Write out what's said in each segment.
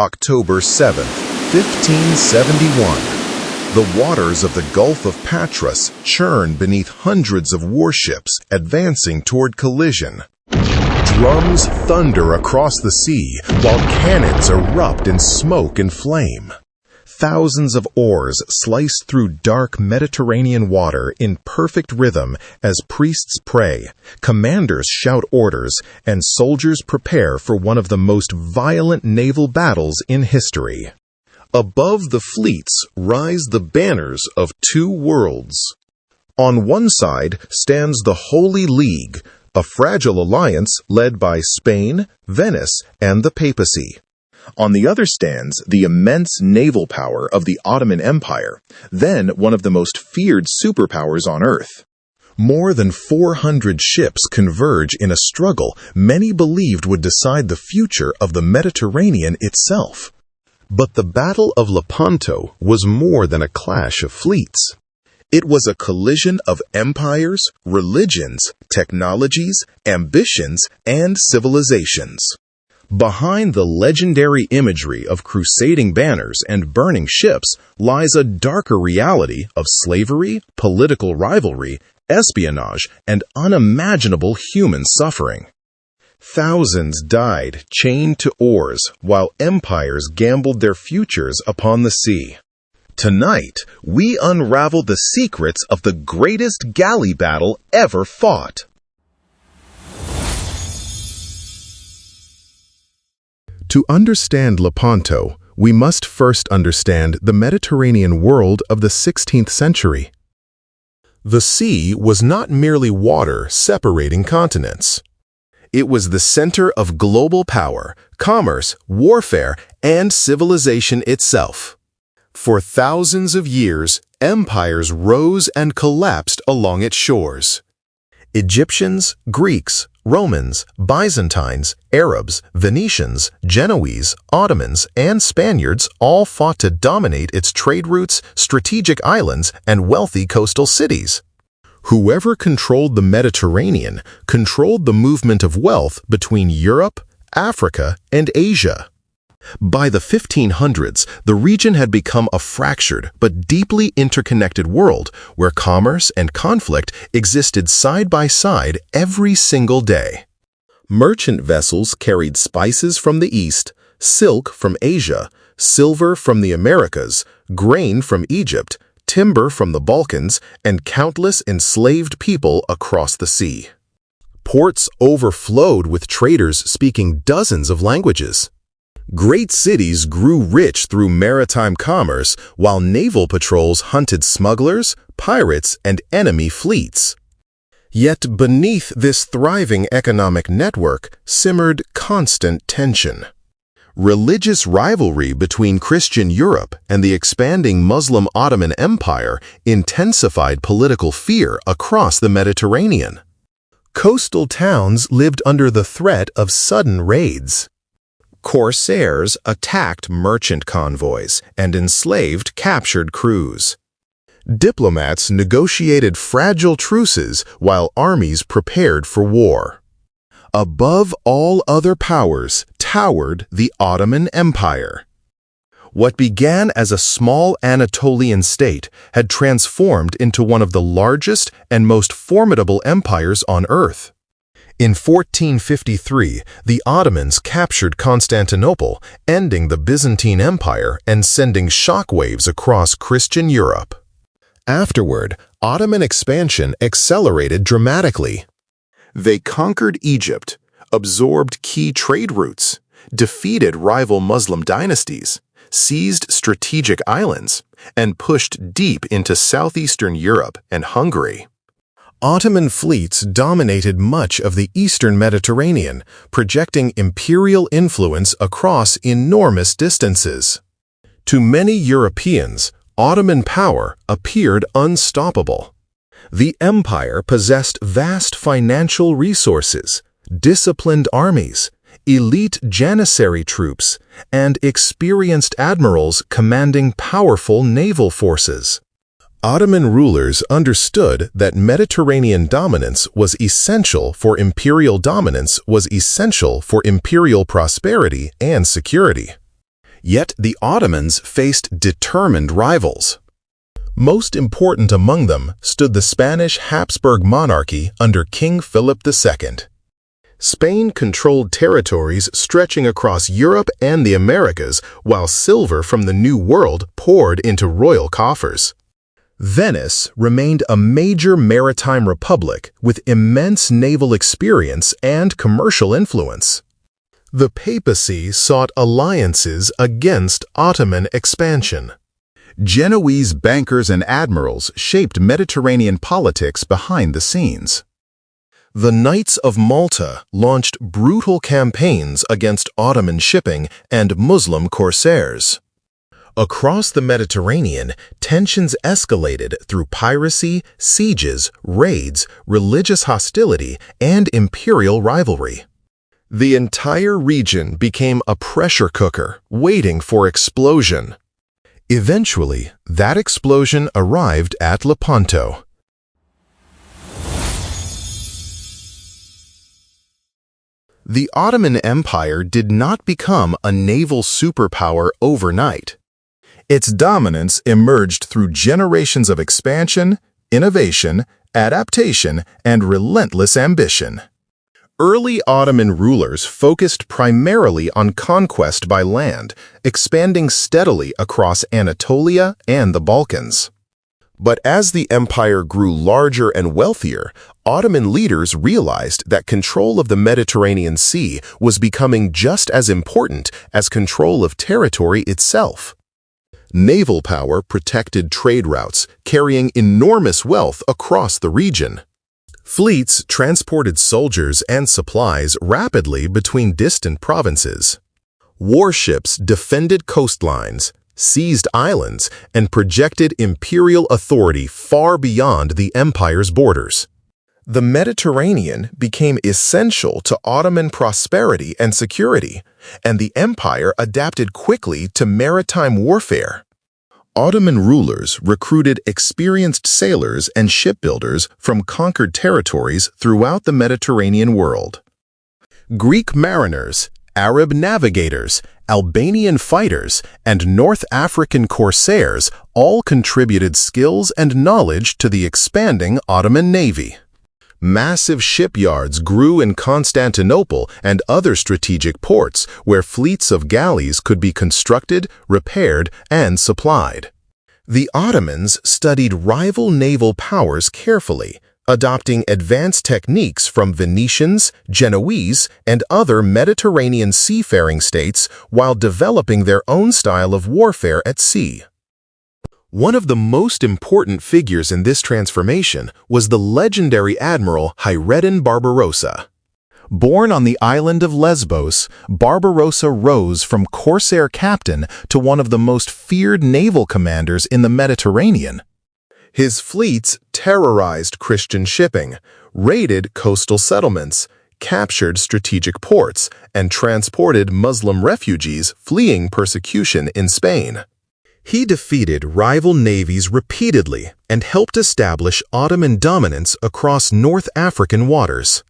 October 7, 1571. The waters of the Gulf of Patras churn beneath hundreds of warships advancing toward collision. Drums thunder across the sea while cannons erupt in smoke and flame. Thousands of oars slice through dark Mediterranean water in perfect rhythm as priests pray, commanders shout orders, and soldiers prepare for one of the most violent naval battles in history. Above the fleets rise the banners of two worlds. On one side stands the Holy League, a fragile alliance led by Spain, Venice, and the papacy. On the other stands the immense naval power of the Ottoman Empire, then one of the most feared superpowers on Earth. More than 400 ships converge in a struggle many believed would decide the future of the Mediterranean itself. But the Battle of Lepanto was more than a clash of fleets. It was a collision of empires, religions, technologies, ambitions, and civilizations. Behind the legendary imagery of crusading banners and burning ships lies a darker reality of slavery, political rivalry, espionage, and unimaginable human suffering. Thousands died chained to oars while empires gambled their futures upon the sea. Tonight, we unravel the secrets of the greatest galley battle ever fought. To understand Lepanto, we must first understand the Mediterranean world of the 16th century. The sea was not merely water separating continents. It was the center of global power, commerce, warfare, and civilization itself. For thousands of years, empires rose and collapsed along its shores. Egyptians, Greeks, Romans, Byzantines, Arabs, Venetians, Genoese, Ottomans, and Spaniards all fought to dominate its trade routes, strategic islands, and wealthy coastal cities. Whoever controlled the Mediterranean controlled the movement of wealth between Europe, Africa, and Asia. By the 1500s, the region had become a fractured but deeply interconnected world where commerce and conflict existed side by side every single day. Merchant vessels carried spices from the East, silk from Asia, silver from the Americas, grain from Egypt, timber from the Balkans, and countless enslaved people across the sea. Ports overflowed with traders speaking dozens of languages. Great cities grew rich through maritime commerce, while naval patrols hunted smugglers, pirates, and enemy fleets. Yet beneath this thriving economic network simmered constant tension. Religious rivalry between Christian Europe and the expanding Muslim Ottoman Empire intensified political fear across the Mediterranean. Coastal towns lived under the threat of sudden raids. Corsairs attacked merchant convoys and enslaved captured crews. Diplomats negotiated fragile truces while armies prepared for war. Above all other powers towered the Ottoman Empire. What began as a small Anatolian state had transformed into one of the largest and most formidable empires on earth. In 1453, the Ottomans captured Constantinople, ending the Byzantine Empire and sending shockwaves across Christian Europe. Afterward, Ottoman expansion accelerated dramatically. They conquered Egypt, absorbed key trade routes, defeated rival Muslim dynasties, seized strategic islands, and pushed deep into southeastern Europe and Hungary. Ottoman fleets dominated much of the eastern Mediterranean, projecting imperial influence across enormous distances. To many Europeans, Ottoman power appeared unstoppable. The empire possessed vast financial resources, disciplined armies, elite janissary troops, and experienced admirals commanding powerful naval forces. Ottoman rulers understood that Mediterranean dominance was essential for imperial dominance was essential for imperial prosperity and security. Yet the Ottomans faced determined rivals. Most important among them stood the Spanish Habsburg monarchy under King Philip II. Spain controlled territories stretching across Europe and the Americas, while silver from the New World poured into royal coffers. Venice remained a major maritime republic with immense naval experience and commercial influence. The papacy sought alliances against Ottoman expansion. Genoese bankers and admirals shaped Mediterranean politics behind the scenes. The Knights of Malta launched brutal campaigns against Ottoman shipping and Muslim corsairs. Across the Mediterranean, tensions escalated through piracy, sieges, raids, religious hostility, and imperial rivalry. The entire region became a pressure cooker, waiting for explosion. Eventually, that explosion arrived at Lepanto. The Ottoman Empire did not become a naval superpower overnight. Its dominance emerged through generations of expansion, innovation, adaptation, and relentless ambition. Early Ottoman rulers focused primarily on conquest by land, expanding steadily across Anatolia and the Balkans. But as the empire grew larger and wealthier, Ottoman leaders realized that control of the Mediterranean Sea was becoming just as important as control of territory itself. Naval power protected trade routes, carrying enormous wealth across the region. Fleets transported soldiers and supplies rapidly between distant provinces. Warships defended coastlines, seized islands, and projected imperial authority far beyond the empire's borders. The Mediterranean became essential to Ottoman prosperity and security, and the empire adapted quickly to maritime warfare. Ottoman rulers recruited experienced sailors and shipbuilders from conquered territories throughout the Mediterranean world. Greek mariners, Arab navigators, Albanian fighters, and North African corsairs all contributed skills and knowledge to the expanding Ottoman navy. Massive shipyards grew in Constantinople and other strategic ports where fleets of galleys could be constructed, repaired, and supplied. The Ottomans studied rival naval powers carefully, adopting advanced techniques from Venetians, Genoese, and other Mediterranean seafaring states while developing their own style of warfare at sea. One of the most important figures in this transformation was the legendary admiral Hayreddin Barbarossa. Born on the island of Lesbos, Barbarossa rose from corsair captain to one of the most feared naval commanders in the Mediterranean. His fleets terrorized Christian shipping, raided coastal settlements, captured strategic ports, and transported Muslim refugees fleeing persecution in Spain. He defeated rival navies repeatedly and helped establish Ottoman dominance across North African waters.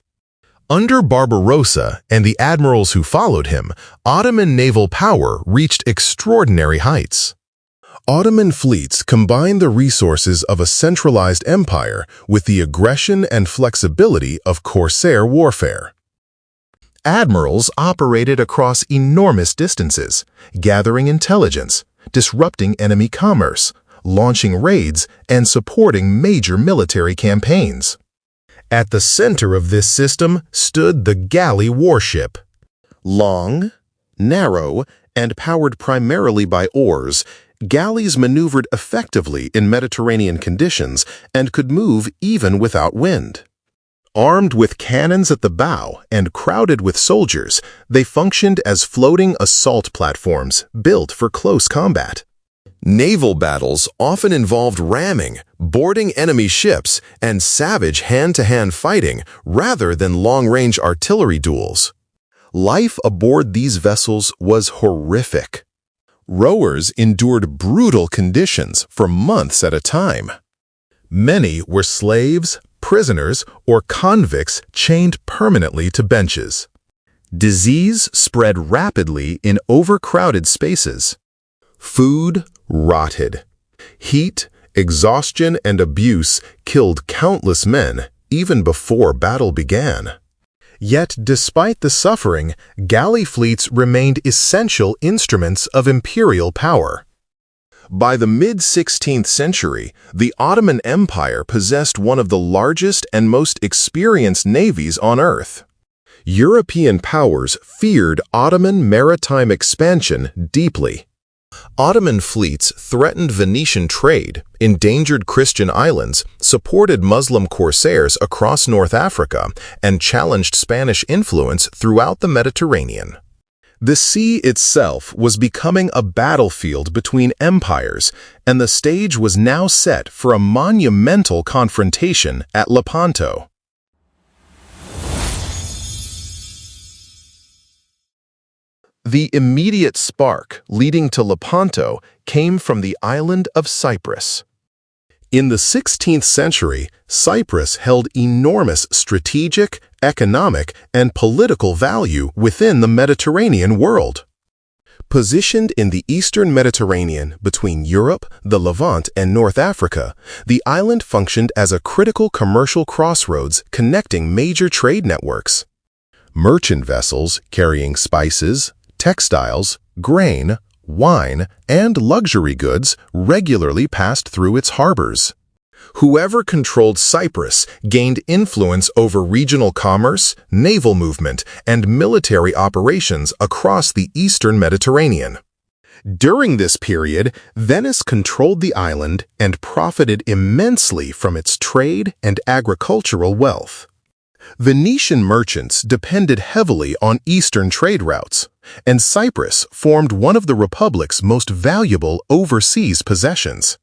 Under Barbarossa and the admirals who followed him, Ottoman naval power reached extraordinary heights. Ottoman fleets combined the resources of a centralized empire with the aggression and flexibility of corsair warfare. Admirals operated across enormous distances, gathering intelligence, disrupting enemy commerce, launching raids, and supporting major military campaigns. At the center of this system stood the galley warship. Long, narrow, and powered primarily by oars, galleys maneuvered effectively in Mediterranean conditions and could move even without wind. Armed with cannons at the bow and crowded with soldiers, they functioned as floating assault platforms built for close combat. Naval battles often involved ramming, boarding enemy ships, and savage hand-to-hand fighting rather than long-range artillery duels. Life aboard these vessels was horrific. Rowers endured brutal conditions for months at a time. Many were slaves, prisoners, or convicts chained permanently to benches. Disease spread rapidly in overcrowded spaces. Food rotted. Heat, exhaustion, and abuse killed countless men even before battle began. Yet, despite the suffering, galley fleets remained essential instruments of imperial power. By the mid-16th century, the Ottoman Empire possessed one of the largest and most experienced navies on Earth. European powers feared Ottoman maritime expansion deeply. Ottoman fleets threatened Venetian trade, endangered Christian islands, supported Muslim corsairs across North Africa, and challenged Spanish influence throughout the Mediterranean. The sea itself was becoming a battlefield between empires, and the stage was now set for a monumental confrontation at Lepanto. The immediate spark leading to Lepanto came from the island of Cyprus. In the 16th century, Cyprus held enormous strategic, economic, and political value within the Mediterranean world. Positioned in the eastern Mediterranean between Europe, the Levant, and North Africa, the island functioned as a critical commercial crossroads connecting major trade networks. Merchant vessels carrying spices, textiles, grain, wine, and luxury goods regularly passed through its harbors. Whoever controlled Cyprus gained influence over regional commerce, naval movement, and military operations across the eastern Mediterranean. During this period, Venice controlled the island and profited immensely from its trade and agricultural wealth. Venetian merchants depended heavily on eastern trade routes, and Cyprus formed one of the Republic's most valuable overseas possessions.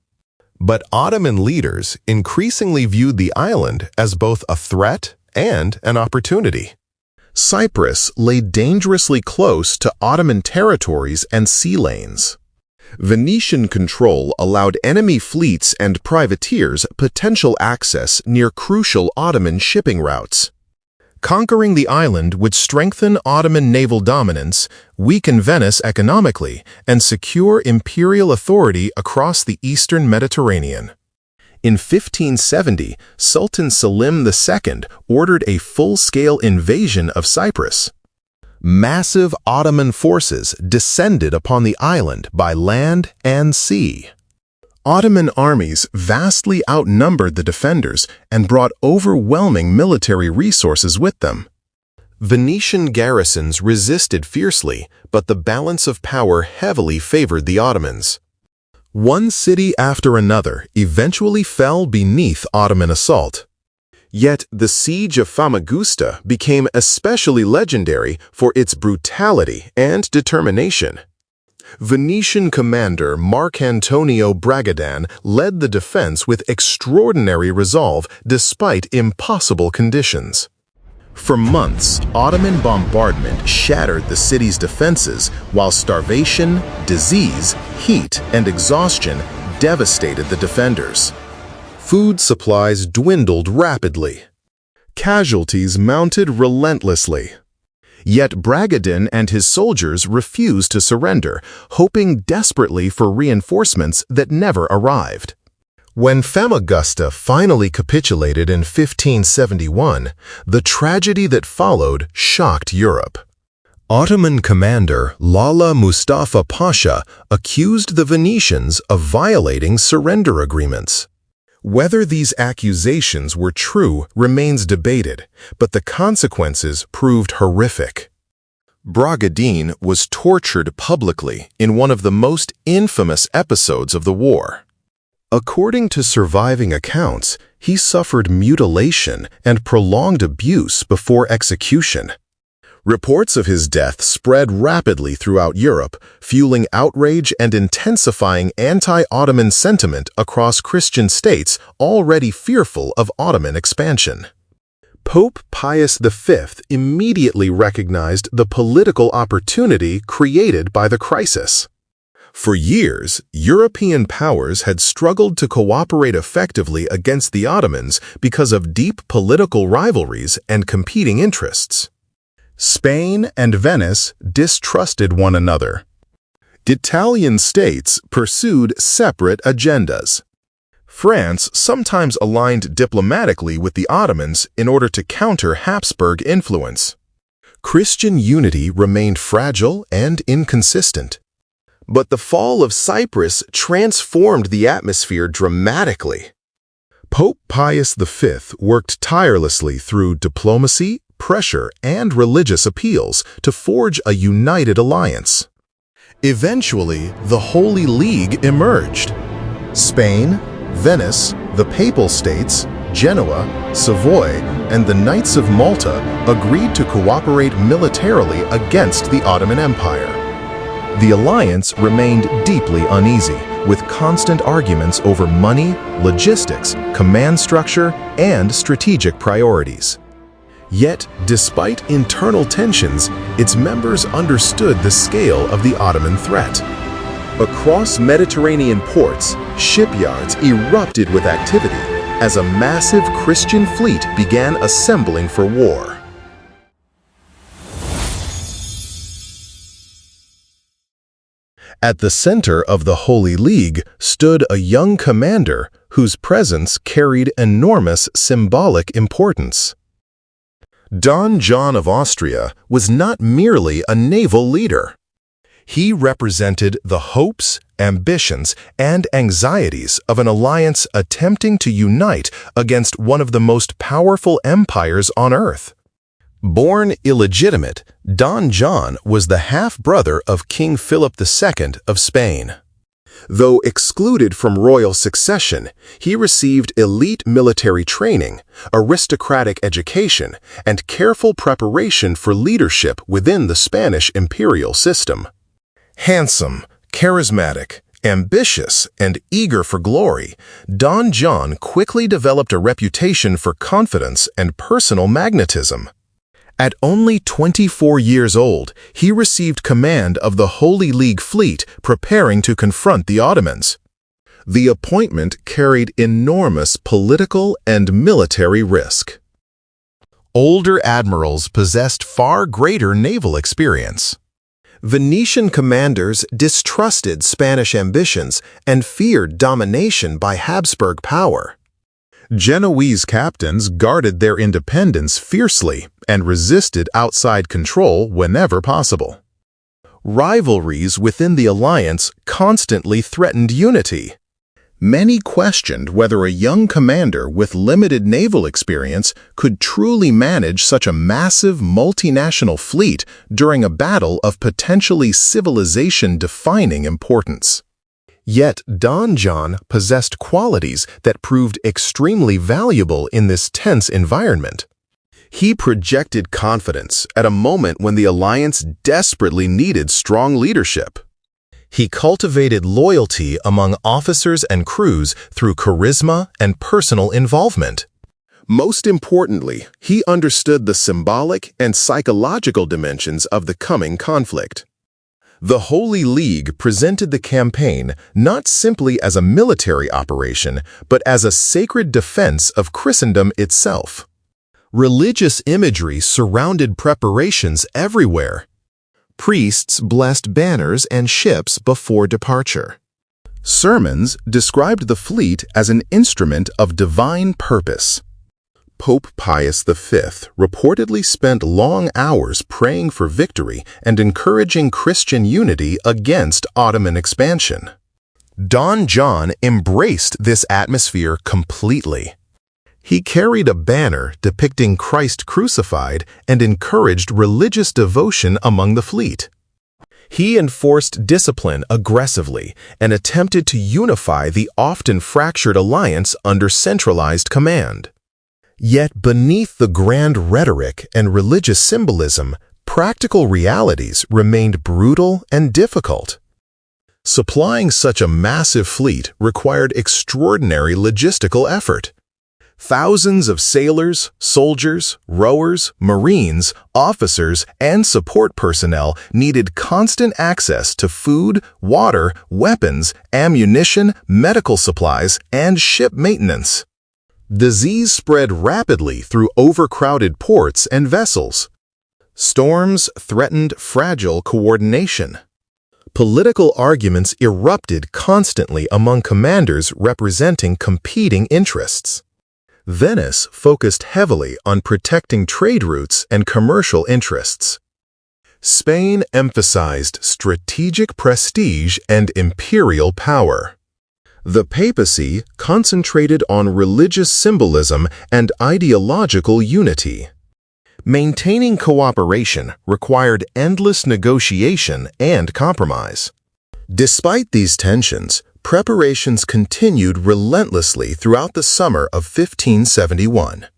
But Ottoman leaders increasingly viewed the island as both a threat and an opportunity. Cyprus lay dangerously close to Ottoman territories and sea lanes. Venetian control allowed enemy fleets and privateers potential access near crucial Ottoman shipping routes. Conquering the island would strengthen Ottoman naval dominance, weaken Venice economically, and secure imperial authority across the eastern Mediterranean. In 1570, Sultan Selim II ordered a full-scale invasion of Cyprus. Massive Ottoman forces descended upon the island by land and sea. Ottoman armies vastly outnumbered the defenders and brought overwhelming military resources with them. Venetian garrisons resisted fiercely, but the balance of power heavily favored the Ottomans. One city after another eventually fell beneath Ottoman assault. Yet the siege of Famagusta became especially legendary for its brutality and determination. Venetian commander Marcantonio Bragadin led the defense with extraordinary resolve despite impossible conditions. For months, Ottoman bombardment shattered the city's defenses, while starvation, disease, heat, and exhaustion devastated the defenders. Food supplies dwindled rapidly. Casualties mounted relentlessly. Yet Bragadin and his soldiers refused to surrender, hoping desperately for reinforcements that never arrived. When Famagusta finally capitulated in 1571, the tragedy that followed shocked Europe. Ottoman commander Lala Mustafa Pasha accused the Venetians of violating surrender agreements. Whether these accusations were true remains debated, but the consequences proved horrific. Bragadin was tortured publicly in one of the most infamous episodes of the war. According to surviving accounts, he suffered mutilation and prolonged abuse before execution. Reports of his death spread rapidly throughout Europe, fueling outrage and intensifying anti-Ottoman sentiment across Christian states already fearful of Ottoman expansion. Pope Pius V immediately recognized the political opportunity created by the crisis. For years, European powers had struggled to cooperate effectively against the Ottomans because of deep political rivalries and competing interests. Spain and Venice distrusted one another. Italian states pursued separate agendas. France sometimes aligned diplomatically with the Ottomans in order to counter Habsburg influence. Christian unity remained fragile and inconsistent. But the fall of Cyprus transformed the atmosphere dramatically. Pope Pius V worked tirelessly through diplomacy, pressure, and religious appeals to forge a united alliance. Eventually, the Holy League emerged. Spain, Venice, the Papal States, Genoa, Savoy, and the Knights of Malta agreed to cooperate militarily against the Ottoman Empire. The alliance remained deeply uneasy, with constant arguments over money, logistics, command structure, and strategic priorities. Yet, despite internal tensions, its members understood the scale of the Ottoman threat. Across Mediterranean ports, shipyards erupted with activity as a massive Christian fleet began assembling for war. At the center of the Holy League stood a young commander whose presence carried enormous symbolic importance. Don John of Austria was not merely a naval leader. He represented the hopes, ambitions, and anxieties of an alliance attempting to unite against one of the most powerful empires on Earth. Born illegitimate, Don John was the half-brother of King Philip II of Spain. Though excluded from royal succession, he received elite military training, aristocratic education, and careful preparation for leadership within the Spanish imperial system. Handsome, charismatic, ambitious, and eager for glory, Don John quickly developed a reputation for confidence and personal magnetism. At only 24 years old, he received command of the Holy League fleet preparing to confront the Ottomans. The appointment carried enormous political and military risk. Older admirals possessed far greater naval experience. Venetian commanders distrusted Spanish ambitions and feared domination by Habsburg power. Genoese captains guarded their independence fiercely and resisted outside control whenever possible. Rivalries within the alliance constantly threatened unity. Many questioned whether a young commander with limited naval experience could truly manage such a massive multinational fleet during a battle of potentially civilization-defining importance. Yet Don John possessed qualities that proved extremely valuable in this tense environment. He projected confidence at a moment when the alliance desperately needed strong leadership. He cultivated loyalty among officers and crews through charisma and personal involvement. Most importantly, he understood the symbolic and psychological dimensions of the coming conflict. The Holy League presented the campaign not simply as a military operation, but as a sacred defense of Christendom itself. Religious imagery surrounded preparations everywhere. Priests blessed banners and ships before departure. Sermons described the fleet as an instrument of divine purpose. Pope Pius V reportedly spent long hours praying for victory and encouraging Christian unity against Ottoman expansion. Don John embraced this atmosphere completely. He carried a banner depicting Christ crucified and encouraged religious devotion among the fleet. He enforced discipline aggressively and attempted to unify the often fractured alliance under centralized command. Yet beneath the grand rhetoric and religious symbolism, practical realities remained brutal and difficult. Supplying such a massive fleet required extraordinary logistical effort. Thousands of sailors, soldiers, rowers, marines, officers, and support personnel needed constant access to food, water, weapons, ammunition, medical supplies, and ship maintenance. Disease spread rapidly through overcrowded ports and vessels. Storms threatened fragile coordination. Political arguments erupted constantly among commanders representing competing interests. Venice focused heavily on protecting trade routes and commercial interests. Spain emphasized strategic prestige and imperial power. The papacy concentrated on religious symbolism and ideological unity. Maintaining cooperation required endless negotiation and compromise. Despite these tensions, preparations continued relentlessly throughout the summer of 1571.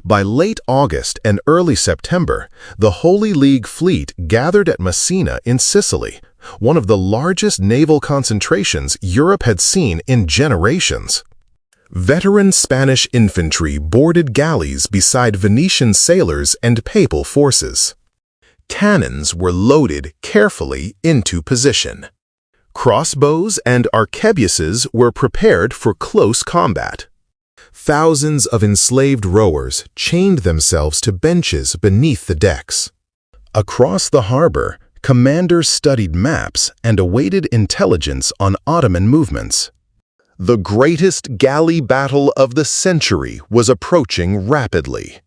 By late August and early September, the Holy League fleet gathered at Messina in Sicily, one of the largest naval concentrations Europe had seen in generations. Veteran Spanish infantry boarded galleys beside Venetian sailors and papal forces. Cannons were loaded carefully into position. Crossbows and arquebuses were prepared for close combat. Thousands of enslaved rowers chained themselves to benches beneath the decks. Across the harbor, commanders studied maps and awaited intelligence on Ottoman movements. The greatest galley battle of the century was approaching rapidly.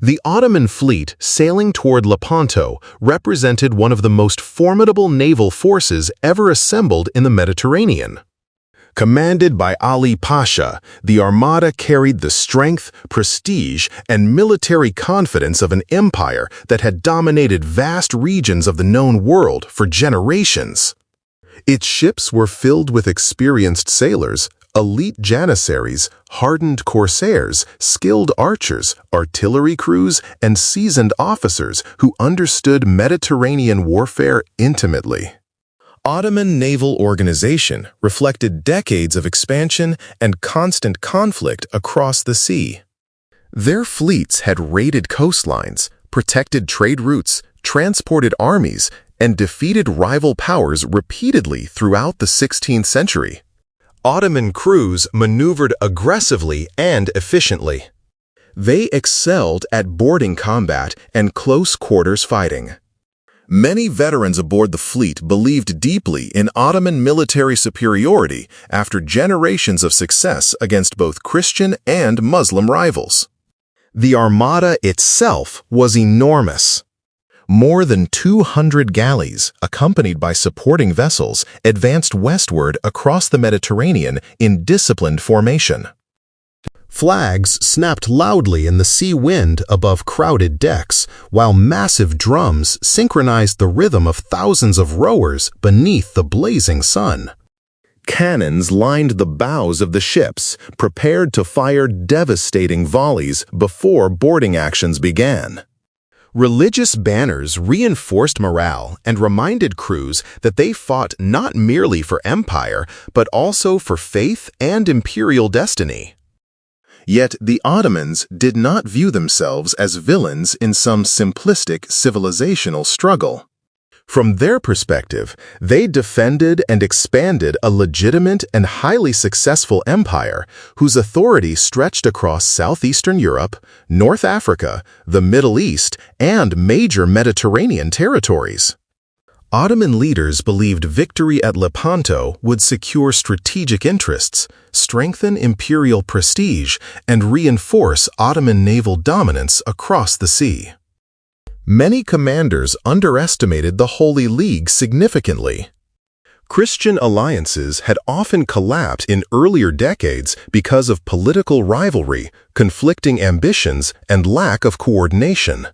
The Ottoman fleet sailing toward Lepanto represented one of the most formidable naval forces ever assembled in the Mediterranean. Commanded by Ali Pasha, the armada carried the strength, prestige, and military confidence of an empire that had dominated vast regions of the known world for generations. Its ships were filled with experienced sailors, elite janissaries, hardened corsairs, skilled archers, artillery crews, and seasoned officers who understood Mediterranean warfare intimately. Ottoman naval organization reflected decades of expansion and constant conflict across the sea. Their fleets had raided coastlines, protected trade routes, transported armies, and defeated rival powers repeatedly throughout the 16th century. Ottoman crews maneuvered aggressively and efficiently. They excelled at boarding combat and close quarters fighting. Many veterans aboard the fleet believed deeply in Ottoman military superiority after generations of success against both Christian and Muslim rivals. The armada itself was enormous. More than 200 galleys, accompanied by supporting vessels, advanced westward across the Mediterranean in disciplined formation. Flags snapped loudly in the sea wind above crowded decks, while massive drums synchronized the rhythm of thousands of rowers beneath the blazing sun. Cannons lined the bows of the ships, prepared to fire devastating volleys before boarding actions began. Religious banners reinforced morale and reminded crews that they fought not merely for empire, but also for faith and imperial destiny. Yet the Ottomans did not view themselves as villains in some simplistic civilizational struggle. From their perspective, they defended and expanded a legitimate and highly successful empire whose authority stretched across southeastern Europe, North Africa, the Middle East, and major Mediterranean territories. Ottoman leaders believed victory at Lepanto would secure strategic interests, strengthen imperial prestige, and reinforce Ottoman naval dominance across the sea. Many commanders underestimated the Holy League significantly. Christian alliances had often collapsed in earlier decades because of political rivalry, conflicting ambitions, and lack of coordination.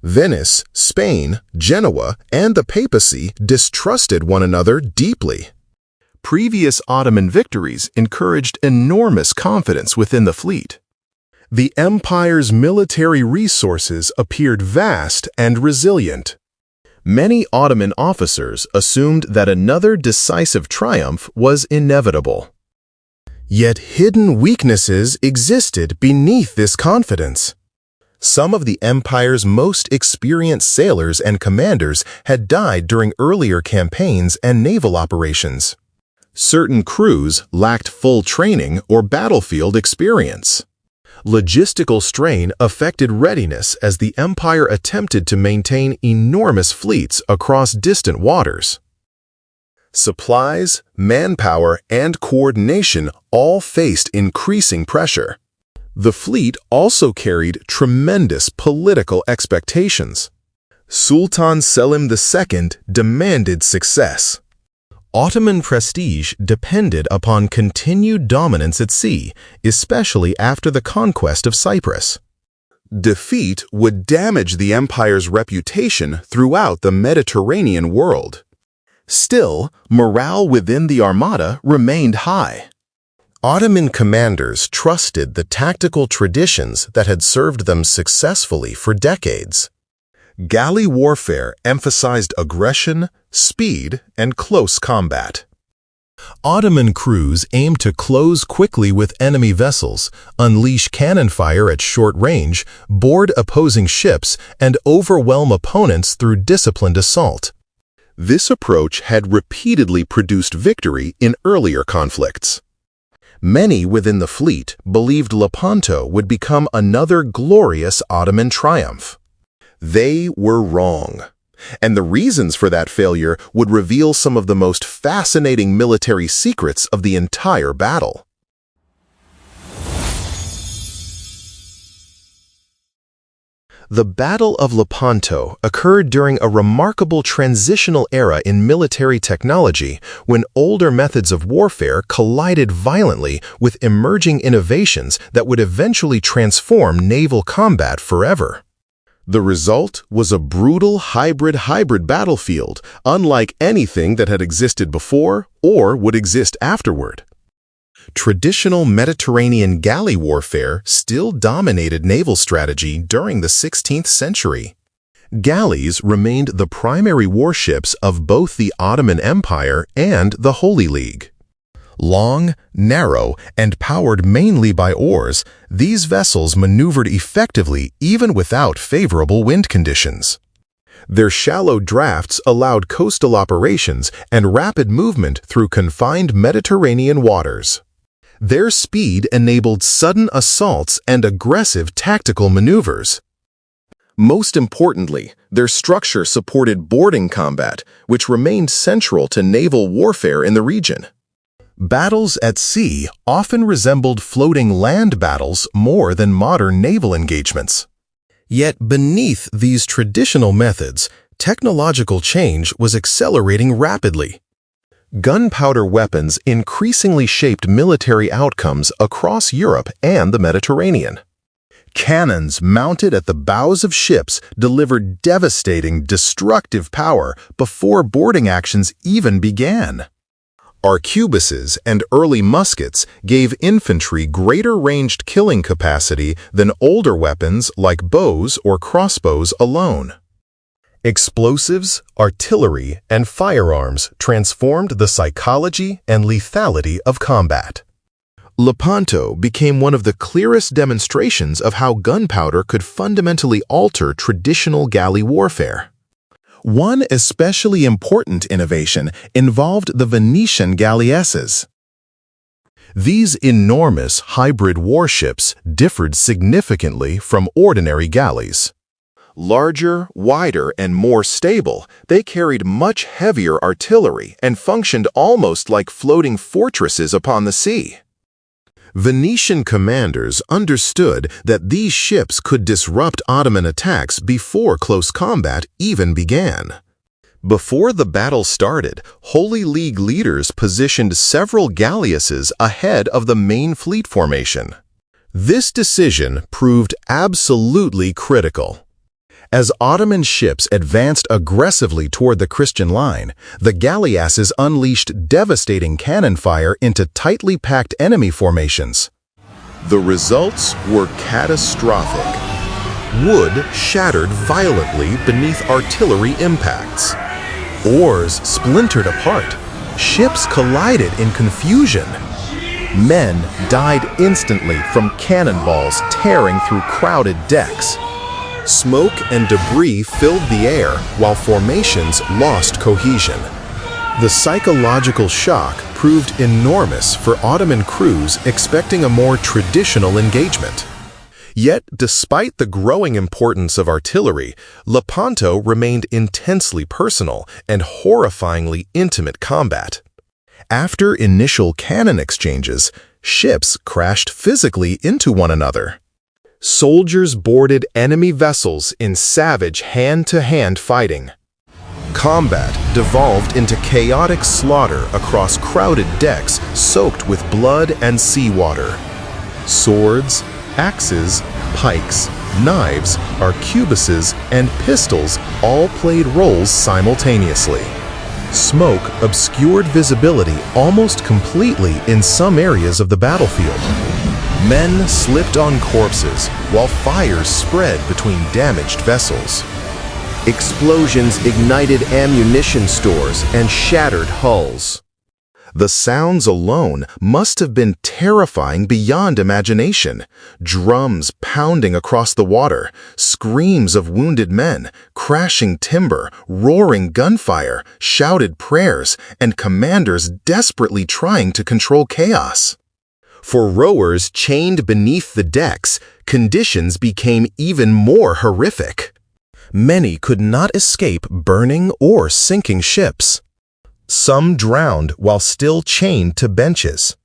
Venice, Spain, Genoa, and the papacy distrusted one another deeply. Previous Ottoman victories encouraged enormous confidence within the fleet. The empire's military resources appeared vast and resilient. Many Ottoman officers assumed that another decisive triumph was inevitable. Yet hidden weaknesses existed beneath this confidence. Some of the empire's most experienced sailors and commanders had died during earlier campaigns and naval operations. Certain crews lacked full training or battlefield experience. Logistical strain affected readiness as the empire attempted to maintain enormous fleets across distant waters. Supplies, manpower, and coordination all faced increasing pressure. The fleet also carried tremendous political expectations. Sultan Selim II demanded success. Ottoman prestige depended upon continued dominance at sea, especially after the conquest of Cyprus. Defeat would damage the empire's reputation throughout the Mediterranean world. Still, morale within the armada remained high. Ottoman commanders trusted the tactical traditions that had served them successfully for decades. Galley warfare emphasized aggression, speed, and close combat. Ottoman crews aimed to close quickly with enemy vessels, unleash cannon fire at short range, board opposing ships, and overwhelm opponents through disciplined assault. This approach had repeatedly produced victory in earlier conflicts. Many within the fleet believed Lepanto would become another glorious Ottoman triumph. They were wrong, and the reasons for that failure would reveal some of the most fascinating military secrets of the entire battle. The Battle of Lepanto occurred during a remarkable transitional era in military technology when older methods of warfare collided violently with emerging innovations that would eventually transform naval combat forever. The result was a brutal hybrid battlefield, unlike anything that had existed before or would exist afterward. Traditional Mediterranean galley warfare still dominated naval strategy during the 16th century. Galleys remained the primary warships of both the Ottoman Empire and the Holy League. Long, narrow, and powered mainly by oars, these vessels maneuvered effectively even without favorable wind conditions. Their shallow drafts allowed coastal operations and rapid movement through confined Mediterranean waters. Their speed enabled sudden assaults and aggressive tactical maneuvers. Most importantly, their structure supported boarding combat, which remained central to naval warfare in the region. Battles at sea often resembled floating land battles more than modern naval engagements. Yet beneath these traditional methods, technological change was accelerating rapidly. Gunpowder weapons increasingly shaped military outcomes across Europe and the Mediterranean. Cannons mounted at the bows of ships delivered devastating, destructive power before boarding actions even began. Arquebuses and early muskets gave infantry greater ranged killing capacity than older weapons like bows or crossbows alone. Explosives, artillery, and firearms transformed the psychology and lethality of combat. Lepanto became one of the clearest demonstrations of how gunpowder could fundamentally alter traditional galley warfare. One especially important innovation involved the Venetian galleasses. These enormous hybrid warships differed significantly from ordinary galleys. Larger, wider, and more stable, they carried much heavier artillery and functioned almost like floating fortresses upon the sea. Venetian commanders understood that these ships could disrupt Ottoman attacks before close combat even began. Before the battle started, Holy League leaders positioned several galleasses ahead of the main fleet formation. This decision proved absolutely critical. As Ottoman ships advanced aggressively toward the Christian line, the galleasses unleashed devastating cannon fire into tightly packed enemy formations. The results were catastrophic. Wood shattered violently beneath artillery impacts. Oars splintered apart. Ships collided in confusion. Men died instantly from cannonballs tearing through crowded decks. Smoke and debris filled the air while formations lost cohesion. The psychological shock proved enormous for Ottoman crews expecting a more traditional engagement. Yet, despite the growing importance of artillery, Lepanto remained intensely personal and horrifyingly intimate combat. After initial cannon exchanges, ships crashed physically into one another. Soldiers boarded enemy vessels in savage hand-to-hand fighting. Combat devolved into chaotic slaughter across crowded decks soaked with blood and seawater. Swords, axes, pikes, knives, arquebuses, and pistols all played roles simultaneously. Smoke obscured visibility almost completely in some areas of the battlefield. Men slipped on corpses while fires spread between damaged vessels. Explosions ignited ammunition stores and shattered hulls. The sounds alone must have been terrifying beyond imagination. Drums pounding across the water, screams of wounded men, crashing timber, roaring gunfire, shouted prayers, and commanders desperately trying to control chaos. For rowers chained beneath the decks, conditions became even more horrific. Many could not escape burning or sinking ships. Some drowned while still chained to benches.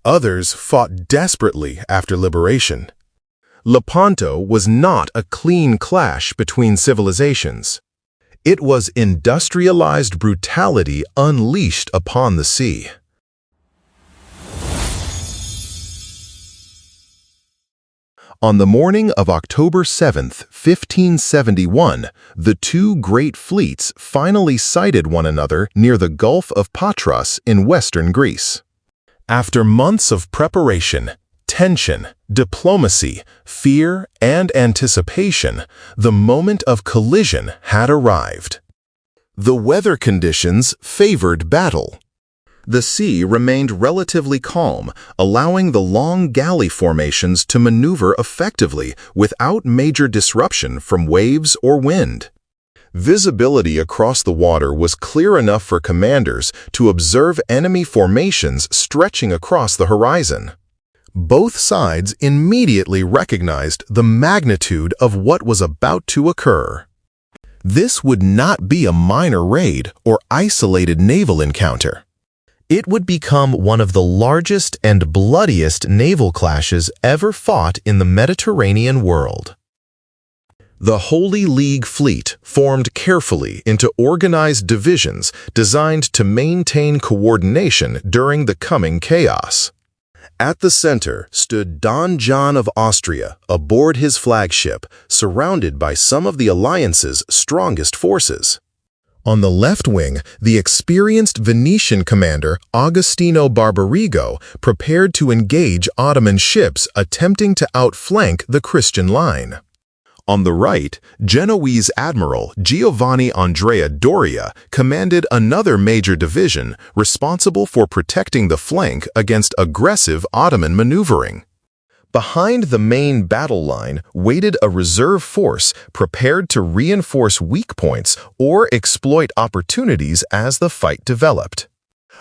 Others fought desperately after liberation. Lepanto was not a clean clash between civilizations. It was industrialized brutality unleashed upon the sea. On the morning of October 7th, 1571, the two great fleets finally sighted one another near the Gulf of Patras in western Greece. After months of preparation, tension, diplomacy, fear, and anticipation, the moment of collision had arrived. The weather conditions favored battle. The sea remained relatively calm, allowing the long galley formations to maneuver effectively without major disruption from waves or wind. Visibility across the water was clear enough for commanders to observe enemy formations stretching across the horizon. Both sides immediately recognized the magnitude of what was about to occur. This would not be a minor raid or isolated naval encounter. It would become one of the largest and bloodiest naval clashes ever fought in the Mediterranean world. The Holy League fleet formed carefully into organized divisions designed to maintain coordination during the coming chaos. At the center stood Don John of Austria aboard his flagship, surrounded by some of the alliance's strongest forces. On the left wing, the experienced Venetian commander Agostino Barbarigo prepared to engage Ottoman ships attempting to outflank the Christian line. On the right, Genoese Admiral Giovanni Andrea Doria commanded another major division responsible for protecting the flank against aggressive Ottoman maneuvering. Behind the main battle line waited a reserve force prepared to reinforce weak points or exploit opportunities as the fight developed.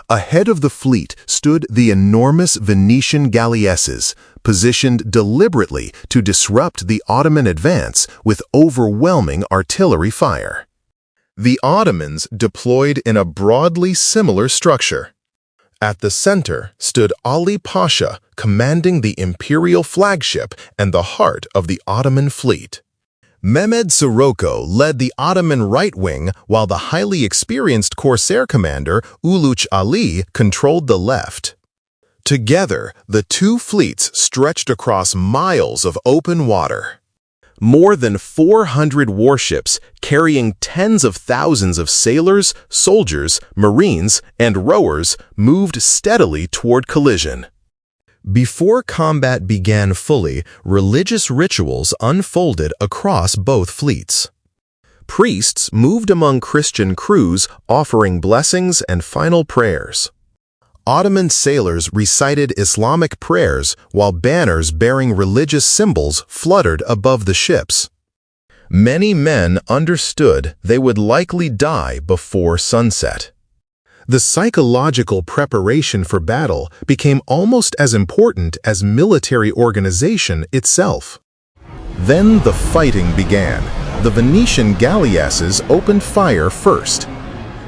Ahead of the fleet stood the enormous Venetian galleasses, positioned deliberately to disrupt the Ottoman advance with overwhelming artillery fire. The Ottomans deployed in a broadly similar structure. At the center stood Ali Pasha, commanding the imperial flagship and the heart of the Ottoman fleet. Mehmed Sirocco led the Ottoman right wing, while the highly experienced corsair commander Uluç Ali controlled the left. Together, the two fleets stretched across miles of open water. More than 400 warships carrying tens of thousands of sailors, soldiers, marines, and rowers moved steadily toward collision. Before combat began fully, religious rituals unfolded across both fleets. Priests moved among Christian crews, offering blessings and final prayers. Ottoman sailors recited Islamic prayers while banners bearing religious symbols fluttered above the ships. Many men understood they would likely die before sunset. The psychological preparation for battle became almost as important as military organization itself. Then the fighting began. The Venetian galleasses opened fire first.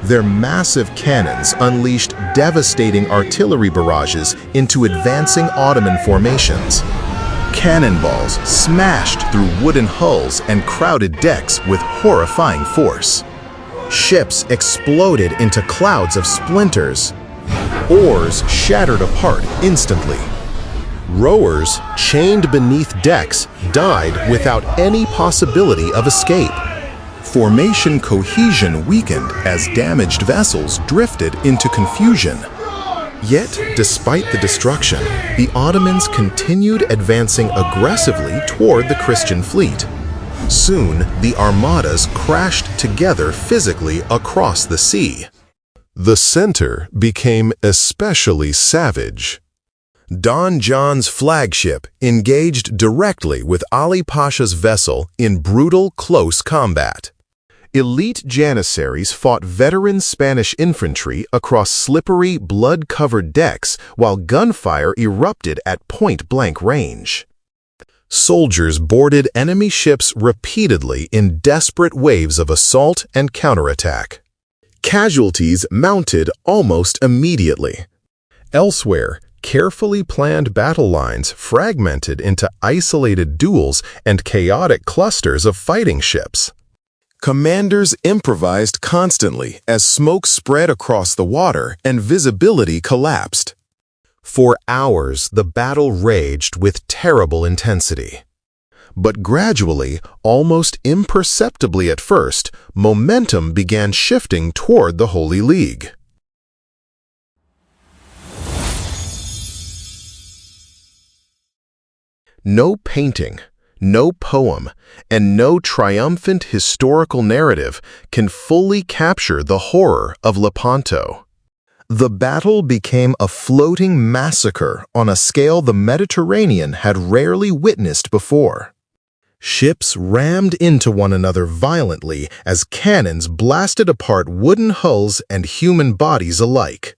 Their massive cannons unleashed devastating artillery barrages into advancing Ottoman formations. Cannonballs smashed through wooden hulls and crowded decks with horrifying force. Ships exploded into clouds of splinters. Oars shattered apart instantly. Rowers, chained beneath decks, died without any possibility of escape. Formation cohesion weakened as damaged vessels drifted into confusion. Yet, despite the destruction, the Ottomans continued advancing aggressively toward the Christian fleet. Soon, the armadas crashed together physically across the sea. The center became especially savage. Don John's flagship engaged directly with Ali Pasha's vessel in brutal close combat. Elite janissaries fought veteran Spanish infantry across slippery, blood-covered decks while gunfire erupted at point-blank range. Soldiers boarded enemy ships repeatedly in desperate waves of assault and counterattack. Casualties mounted almost immediately. Elsewhere, carefully planned battle lines fragmented into isolated duels and chaotic clusters of fighting ships. Commanders improvised constantly as smoke spread across the water and visibility collapsed. For hours, the battle raged with terrible intensity. But gradually, almost imperceptibly at first, momentum began shifting toward the Holy League. No painting, no poem, and no triumphant historical narrative can fully capture the horror of Lepanto. The battle became a floating massacre on a scale the Mediterranean had rarely witnessed before. Ships rammed into one another violently as cannons blasted apart wooden hulls and human bodies alike.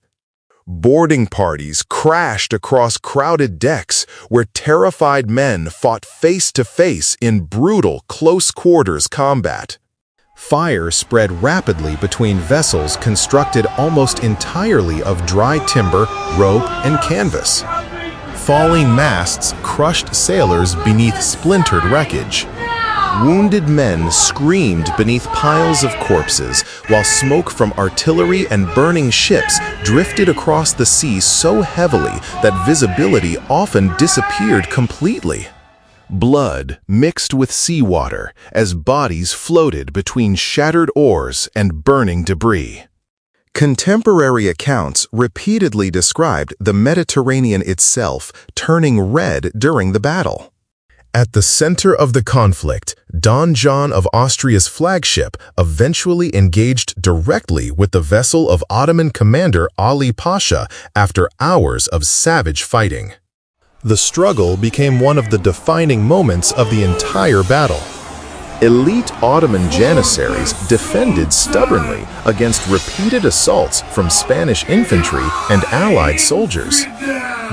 Boarding parties crashed across crowded decks where terrified men fought face-to-face in brutal close-quarters combat. Fire spread rapidly between vessels constructed almost entirely of dry timber, rope, and canvas. Falling masts crushed sailors beneath splintered wreckage. Wounded men screamed beneath piles of corpses, while smoke from artillery and burning ships drifted across the sea so heavily that visibility often disappeared completely. Blood mixed with seawater as bodies floated between shattered oars and burning debris. Contemporary accounts repeatedly described the Mediterranean itself turning red during the battle. At the center of the conflict, Don John of Austria's flagship eventually engaged directly with the vessel of Ottoman commander Ali Pasha after hours of savage fighting. The struggle became one of the defining moments of the entire battle. Elite Ottoman janissaries defended stubbornly against repeated assaults from Spanish infantry and Allied soldiers.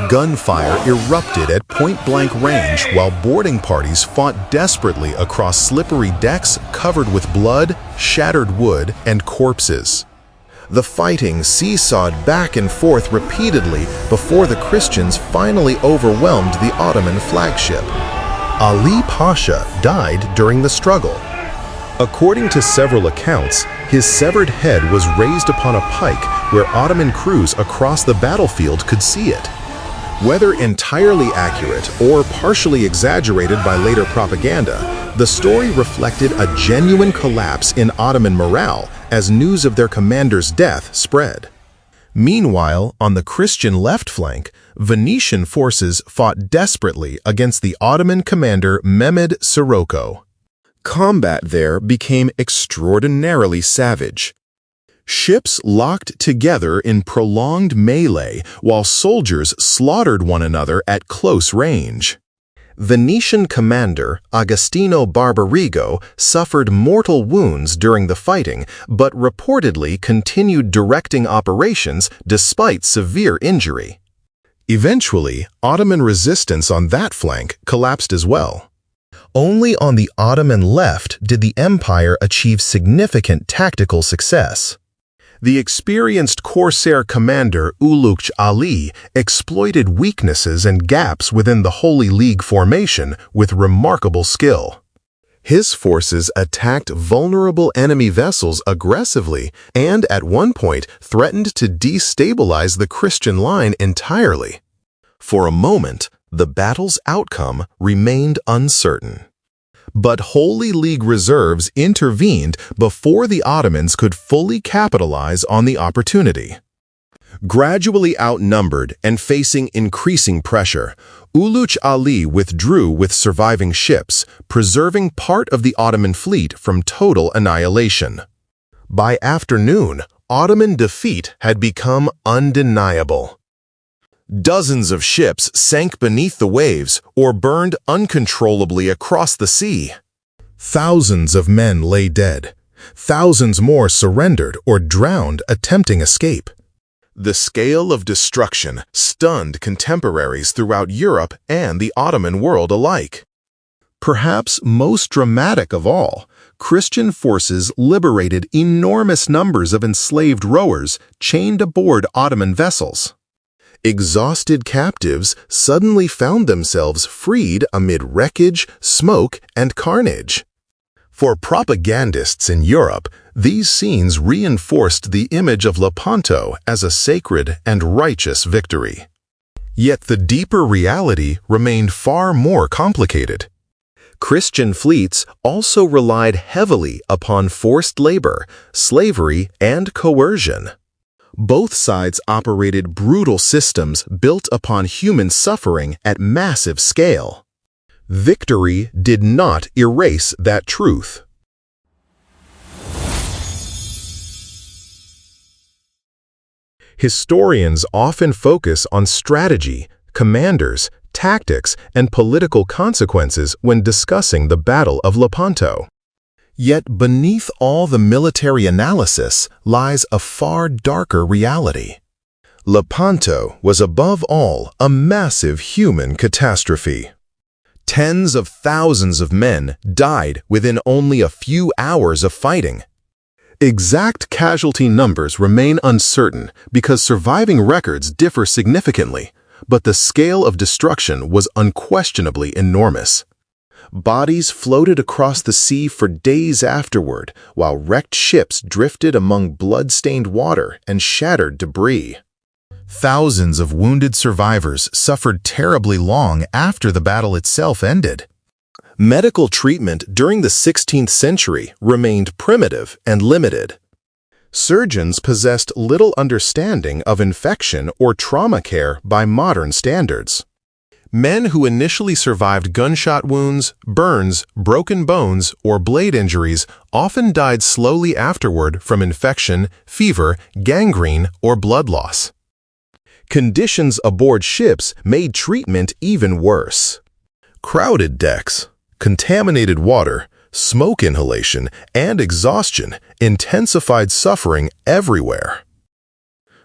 Gunfire erupted at point-blank range while boarding parties fought desperately across slippery decks covered with blood, shattered wood, and corpses. The fighting seesawed back and forth repeatedly before the Christians finally overwhelmed the Ottoman flagship. Ali Pasha died during the struggle. According to several accounts, his severed head was raised upon a pike where Ottoman crews across the battlefield could see it. Whether entirely accurate or partially exaggerated by later propaganda, the story reflected a genuine collapse in Ottoman morale as news of their commander's death spread. Meanwhile, on the Christian left flank, Venetian forces fought desperately against the Ottoman commander Mehmed Sirocco. Combat there became extraordinarily savage. Ships locked together in prolonged melee while soldiers slaughtered one another at close range. Venetian commander Agostino Barbarigo suffered mortal wounds during the fighting, but reportedly continued directing operations despite severe injury. Eventually, Ottoman resistance on that flank collapsed as well. Only on the Ottoman left did the empire achieve significant tactical success. The experienced corsair commander Uluç Ali exploited weaknesses and gaps within the Holy League formation with remarkable skill. His forces attacked vulnerable enemy vessels aggressively and at one point threatened to destabilize the Christian line entirely. For a moment, the battle's outcome remained uncertain. But Holy League reserves intervened before the Ottomans could fully capitalize on the opportunity. Gradually outnumbered and facing increasing pressure, Uluç Ali withdrew with surviving ships, preserving part of the Ottoman fleet from total annihilation. By afternoon, Ottoman defeat had become undeniable. Dozens of ships sank beneath the waves or burned uncontrollably across the sea. Thousands of men lay dead. Thousands more surrendered or drowned attempting escape. The scale of destruction stunned contemporaries throughout Europe and the Ottoman world alike. Perhaps most dramatic of all, Christian forces liberated enormous numbers of enslaved rowers chained aboard Ottoman vessels. Exhausted captives suddenly found themselves freed amid wreckage, smoke, and carnage. For propagandists in Europe, these scenes reinforced the image of Lepanto as a sacred and righteous victory. Yet the deeper reality remained far more complicated. Christian fleets also relied heavily upon forced labor, slavery, and coercion. Both sides operated brutal systems built upon human suffering at massive scale. Victory did not erase that truth. Historians often focus on strategy, commanders, tactics, and political consequences when discussing the Battle of Lepanto. Yet beneath all the military analysis lies a far darker reality. Lepanto was above all a massive human catastrophe. Tens of thousands of men died within only a few hours of fighting. Exact casualty numbers remain uncertain because surviving records differ significantly, but the scale of destruction was unquestionably enormous. Bodies floated across the sea for days afterward, while wrecked ships drifted among blood-stained water and shattered debris. Thousands of wounded survivors suffered terribly long after the battle itself ended. Medical treatment during the 16th century remained primitive and limited. Surgeons possessed little understanding of infection or trauma care by modern standards. Men who initially survived gunshot wounds, burns, broken bones, or blade injuries often died slowly afterward from infection, fever, gangrene, or blood loss. Conditions aboard ships made treatment even worse. Crowded decks, contaminated water, smoke inhalation, and exhaustion intensified suffering everywhere.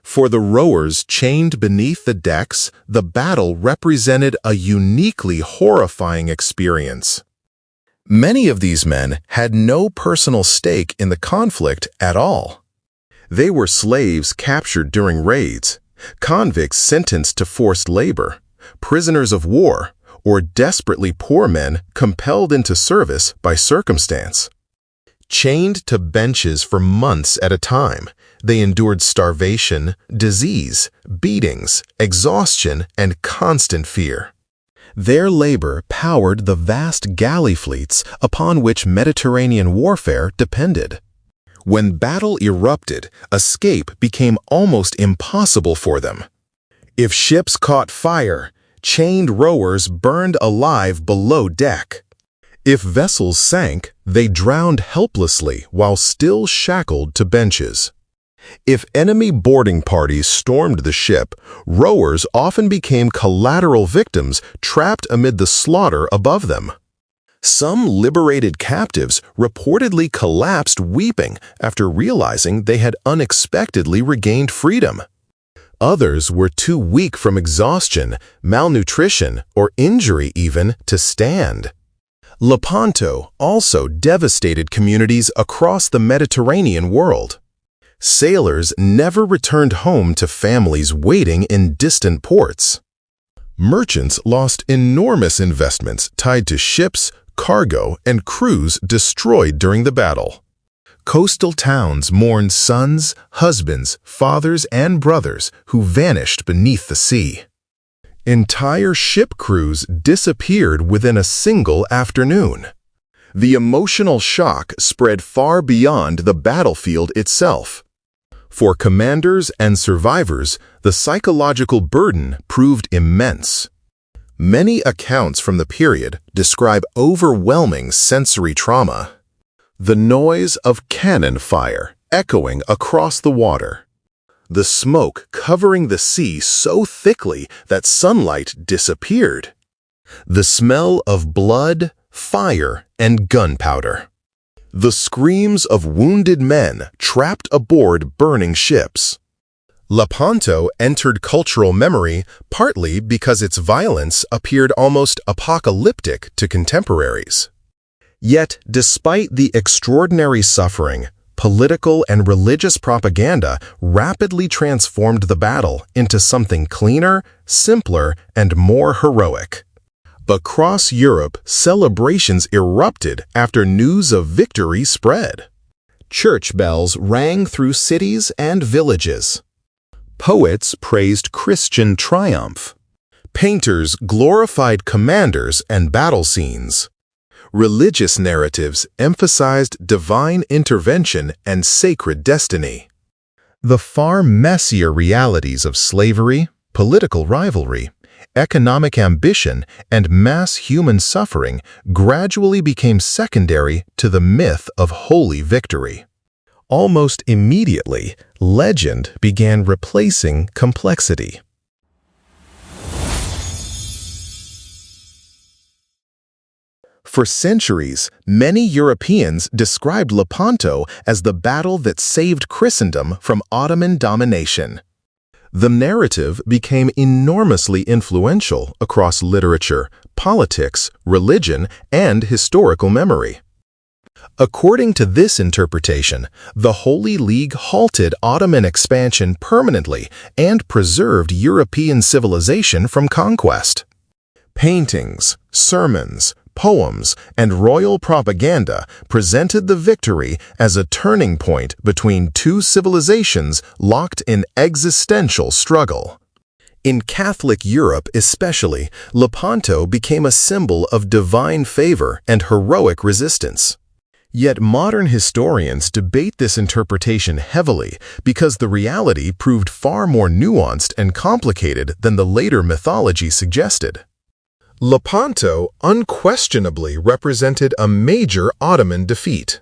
For the rowers chained beneath the decks, the battle represented a uniquely horrifying experience. Many of these men had no personal stake in the conflict at all. They were slaves captured during raids, convicts sentenced to forced labor, prisoners of war, or desperately poor men compelled into service by circumstance. Chained to benches for months at a time, they endured starvation, disease, beatings, exhaustion, and constant fear. Their labor powered the vast galley fleets upon which Mediterranean warfare depended. When battle erupted, escape became almost impossible for them. If ships caught fire, chained rowers burned alive below deck. If vessels sank, they drowned helplessly while still shackled to benches. If enemy boarding parties stormed the ship, rowers often became collateral victims trapped amid the slaughter above them. Some liberated captives reportedly collapsed weeping after realizing they had unexpectedly regained freedom. Others were too weak from exhaustion, malnutrition, or injury even to stand. Lepanto also devastated communities across the Mediterranean world. Sailors never returned home to families waiting in distant ports. Merchants lost enormous investments tied to ships, cargo, and crews destroyed during the battle. Coastal towns mourned sons, husbands, fathers, and brothers who vanished beneath the sea. Entire ship crews disappeared within a single afternoon. The emotional shock spread far beyond the battlefield itself. For commanders and survivors, the psychological burden proved immense. Many accounts from the period describe overwhelming sensory trauma. The noise of cannon fire echoing across the water. The smoke covering the sea so thickly that sunlight disappeared. The smell of blood, fire, and gunpowder. The screams of wounded men trapped aboard burning ships. Lepanto entered cultural memory partly because its violence appeared almost apocalyptic to contemporaries. Yet, despite the extraordinary suffering, political and religious propaganda rapidly transformed the battle into something cleaner, simpler, and more heroic. Across Europe, celebrations erupted after news of victory spread. Church bells rang through cities and villages. Poets praised Christian triumph. Painters glorified commanders and battle scenes. Religious narratives emphasized divine intervention and sacred destiny. The far messier realities of slavery, political rivalry, economic ambition, and mass human suffering gradually became secondary to the myth of holy victory. Almost immediately, legend began replacing complexity. For centuries, many Europeans described Lepanto as the battle that saved Christendom from Ottoman domination. The narrative became enormously influential across literature, politics, religion, and historical memory. According to this interpretation, the Holy League halted Ottoman expansion permanently and preserved European civilization from conquest. Paintings, sermons, poems, and royal propaganda presented the victory as a turning point between two civilizations locked in existential struggle. In Catholic Europe especially, Lepanto became a symbol of divine favor and heroic resistance. Yet modern historians debate this interpretation heavily because the reality proved far more nuanced and complicated than the later mythology suggested. Lepanto unquestionably represented a major Ottoman defeat.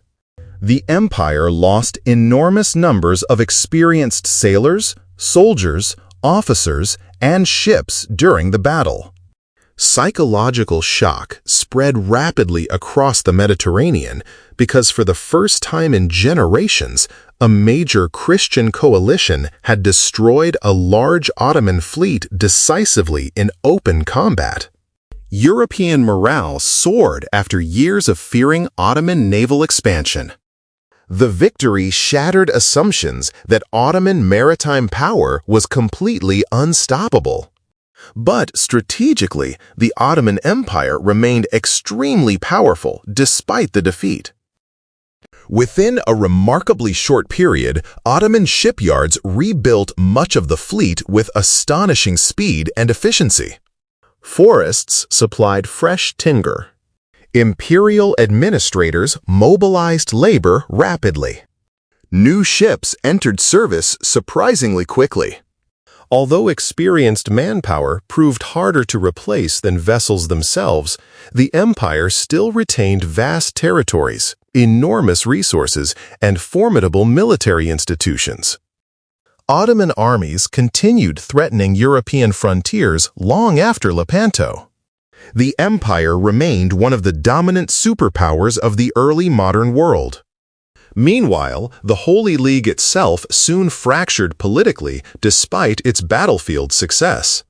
The empire lost enormous numbers of experienced sailors, soldiers, officers, and ships during the battle. Psychological shock spread rapidly across the Mediterranean because for the first time in generations, a major Christian coalition had destroyed a large Ottoman fleet decisively in open combat. European morale soared after years of fearing Ottoman naval expansion. The victory shattered assumptions that Ottoman maritime power was completely unstoppable. But strategically, the Ottoman Empire remained extremely powerful despite the defeat. Within a remarkably short period, Ottoman shipyards rebuilt much of the fleet with astonishing speed and efficiency. Forests supplied fresh timber. Imperial administrators mobilized labor rapidly. New ships entered service surprisingly quickly. Although experienced manpower proved harder to replace than vessels themselves, the empire still retained vast territories, enormous resources, and formidable military institutions. Ottoman armies continued threatening European frontiers long after Lepanto. The empire remained one of the dominant superpowers of the early modern world. Meanwhile, the Holy League itself soon fractured politically despite its battlefield success.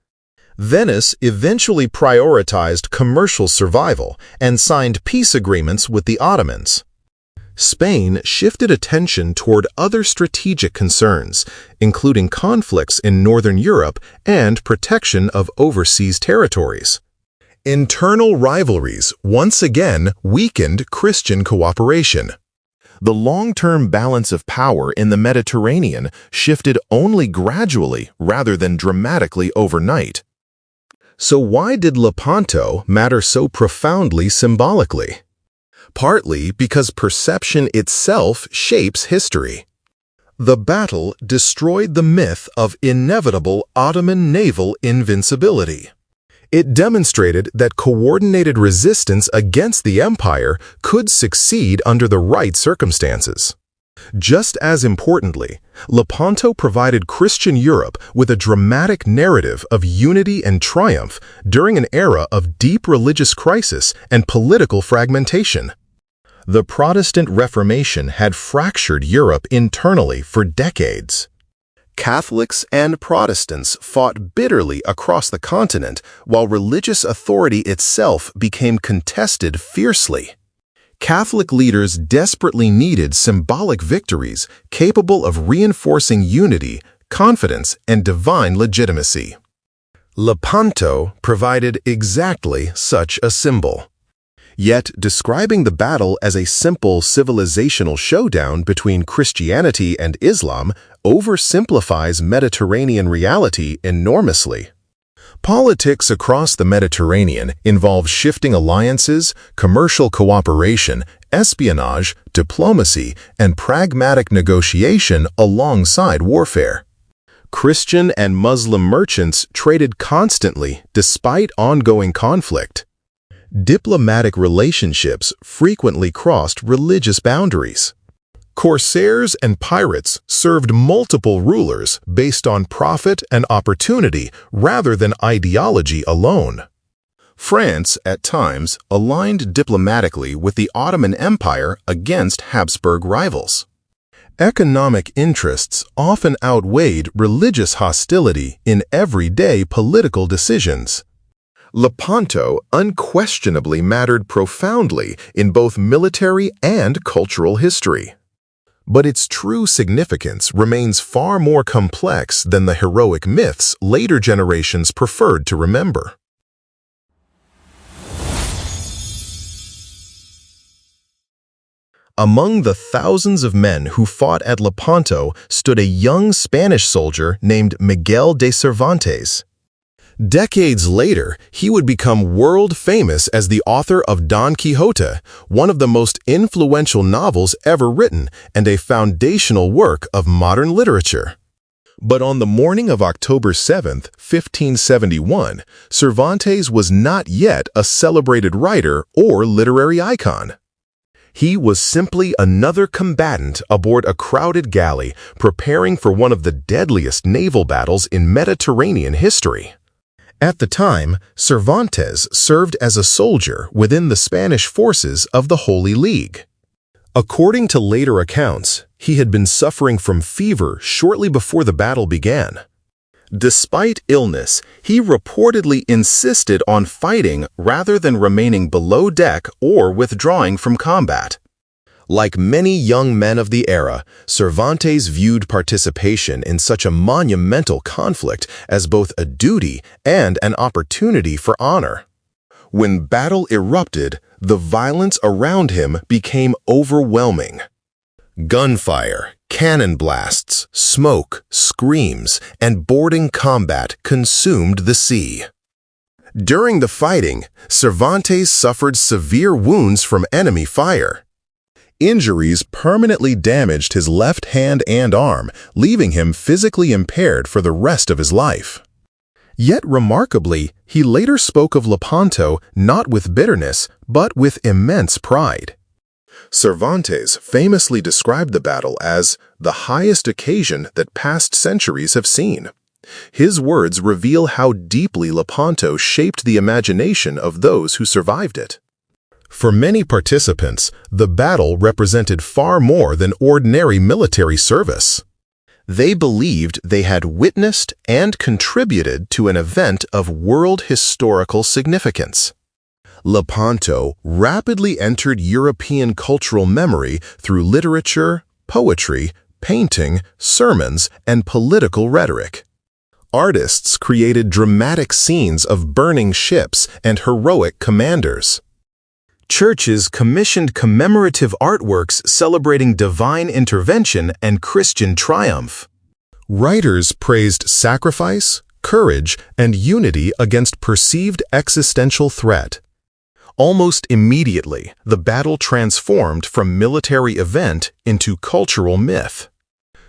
Venice eventually prioritized commercial survival and signed peace agreements with the Ottomans. Spain shifted attention toward other strategic concerns, including conflicts in Northern Europe and protection of overseas territories. Internal rivalries once again weakened Christian cooperation. The long-term balance of power in the Mediterranean shifted only gradually rather than dramatically overnight. So why did Lepanto matter so profoundly symbolically? Partly because perception itself shapes history. The battle destroyed the myth of inevitable Ottoman naval invincibility. It demonstrated that coordinated resistance against the empire could succeed under the right circumstances. Just as importantly, Lepanto provided Christian Europe with a dramatic narrative of unity and triumph during an era of deep religious crisis and political fragmentation. The Protestant Reformation had fractured Europe internally for decades. Catholics and Protestants fought bitterly across the continent, while religious authority itself became contested fiercely. Catholic leaders desperately needed symbolic victories capable of reinforcing unity, confidence, and divine legitimacy. Lepanto provided exactly such a symbol. Yet, describing the battle as a simple civilizational showdown between Christianity and Islam oversimplifies Mediterranean reality enormously. Politics across the Mediterranean involve shifting alliances, commercial cooperation, espionage, diplomacy, and pragmatic negotiation alongside warfare. Christian and Muslim merchants traded constantly despite ongoing conflict. Diplomatic relationships frequently crossed religious boundaries. Corsairs and pirates served multiple rulers based on profit and opportunity rather than ideology alone. France, at times, aligned diplomatically with the Ottoman Empire against Habsburg rivals. Economic interests often outweighed religious hostility in everyday political decisions. Lepanto unquestionably mattered profoundly in both military and cultural history. But its true significance remains far more complex than the heroic myths later generations preferred to remember. Among the thousands of men who fought at Lepanto stood a young Spanish soldier named Miguel de Cervantes. Decades later, he would become world famous as the author of Don Quixote, one of the most influential novels ever written and a foundational work of modern literature. But on the morning of October 7, 1571, Cervantes was not yet a celebrated writer or literary icon. He was simply another combatant aboard a crowded galley preparing for one of the deadliest naval battles in Mediterranean history. At the time, Cervantes served as a soldier within the Spanish forces of the Holy League. According to later accounts, he had been suffering from fever shortly before the battle began. Despite illness, he reportedly insisted on fighting rather than remaining below deck or withdrawing from combat. Like many young men of the era, Cervantes viewed participation in such a monumental conflict as both a duty and an opportunity for honor. When battle erupted, the violence around him became overwhelming. Gunfire, cannon blasts, smoke, screams, and boarding combat consumed the sea. During the fighting, Cervantes suffered severe wounds from enemy fire. Injuries permanently damaged his left hand and arm, leaving him physically impaired for the rest of his life. Yet remarkably, he later spoke of Lepanto not with bitterness, but with immense pride. Cervantes famously described the battle as the highest occasion that past centuries have seen. His words reveal how deeply Lepanto shaped the imagination of those who survived it. For many participants, the battle represented far more than ordinary military service. They believed they had witnessed and contributed to an event of world historical significance. Lepanto rapidly entered European cultural memory through literature, poetry, painting, sermons, and political rhetoric. Artists created dramatic scenes of burning ships and heroic commanders. Churches commissioned commemorative artworks celebrating divine intervention and Christian triumph. Writers praised sacrifice, courage, and unity against perceived existential threat. Almost immediately, the battle transformed from military event into cultural myth.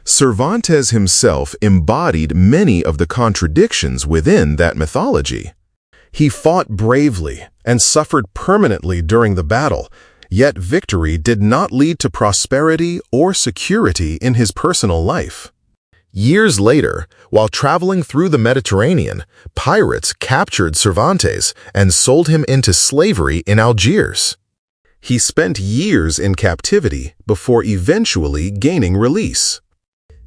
Cervantes himself embodied many of the contradictions within that mythology. He fought bravely and suffered permanently during the battle, yet victory did not lead to prosperity or security in his personal life. Years later, while traveling through the Mediterranean, pirates captured Cervantes and sold him into slavery in Algiers. He spent years in captivity before eventually gaining release.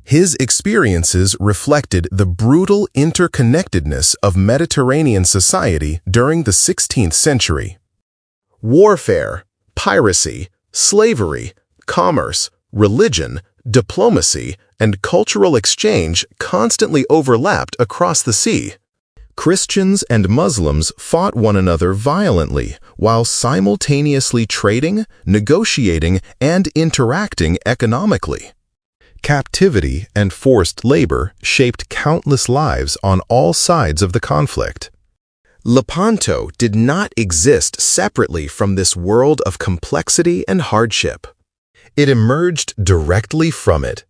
His experiences reflected the brutal interconnectedness of Mediterranean society during the 16th century. Warfare, piracy, slavery, commerce, religion, diplomacy, and cultural exchange constantly overlapped across the sea. Christians and Muslims fought one another violently while simultaneously trading, negotiating, and interacting economically. Captivity and forced labor shaped countless lives on all sides of the conflict. Lepanto did not exist separately from this world of complexity and hardship. It emerged directly from it.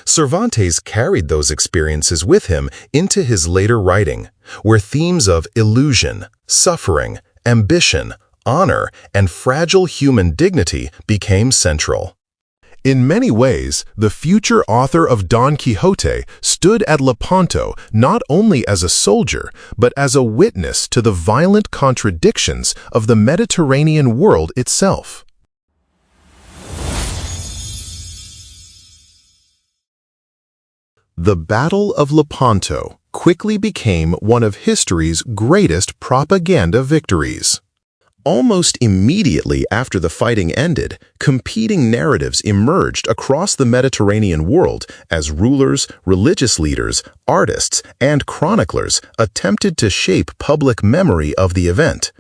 Cervantes carried those experiences with him into his later writing, where themes of illusion, suffering, ambition, honor, and fragile human dignity became central. In many ways, the future author of Don Quixote stood at Lepanto not only as a soldier, but as a witness to the violent contradictions of the Mediterranean world itself. The Battle of Lepanto quickly became one of history's greatest propaganda victories. Almost immediately after the fighting ended, competing narratives emerged across the Mediterranean world as rulers, religious leaders, artists, and chroniclers attempted to shape public memory of the event.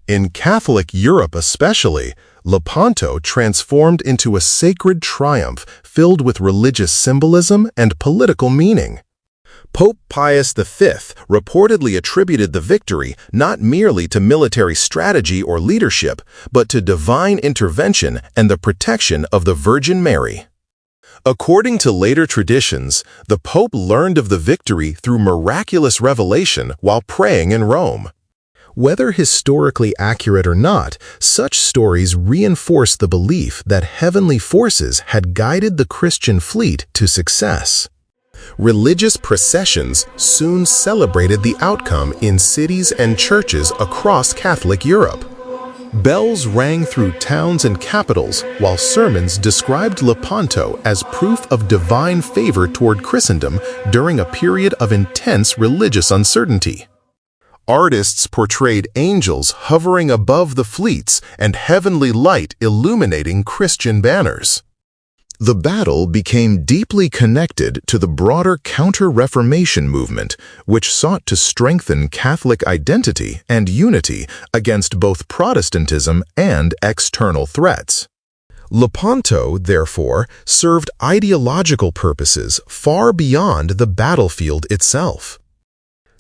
In Catholic Europe especially, Lepanto transformed into a sacred triumph filled with religious symbolism and political meaning. Pope Pius V reportedly attributed the victory not merely to military strategy or leadership, but to divine intervention and the protection of the Virgin Mary. According to later traditions, the Pope learned of the victory through miraculous revelation while praying in Rome. Whether historically accurate or not, such stories reinforce the belief that heavenly forces had guided the Christian fleet to success. Religious processions soon celebrated the outcome in cities and churches across Catholic Europe. Bells rang through towns and capitals, while sermons described Lepanto as proof of divine favor toward Christendom during a period of intense religious uncertainty. Artists portrayed angels hovering above the fleets and heavenly light illuminating Christian banners. The battle became deeply connected to the broader Counter-Reformation movement, which sought to strengthen Catholic identity and unity against both Protestantism and external threats. Lepanto, therefore, served ideological purposes far beyond the battlefield itself.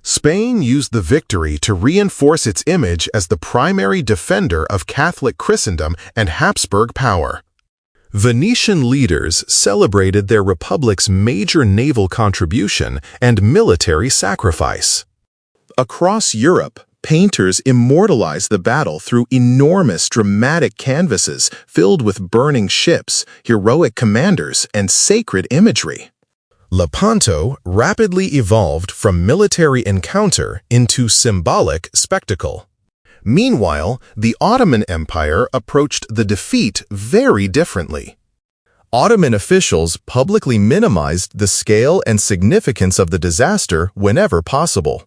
Spain used the victory to reinforce its image as the primary defender of Catholic Christendom and Habsburg power. Venetian leaders celebrated their republic's major naval contribution and military sacrifice. Across Europe, Painters immortalized the battle through enormous dramatic canvases filled with burning ships, heroic commanders, and sacred imagery. Lepanto rapidly evolved from military encounter into symbolic spectacle. Meanwhile, the Ottoman Empire approached the defeat very differently. Ottoman officials publicly minimized the scale and significance of the disaster whenever possible.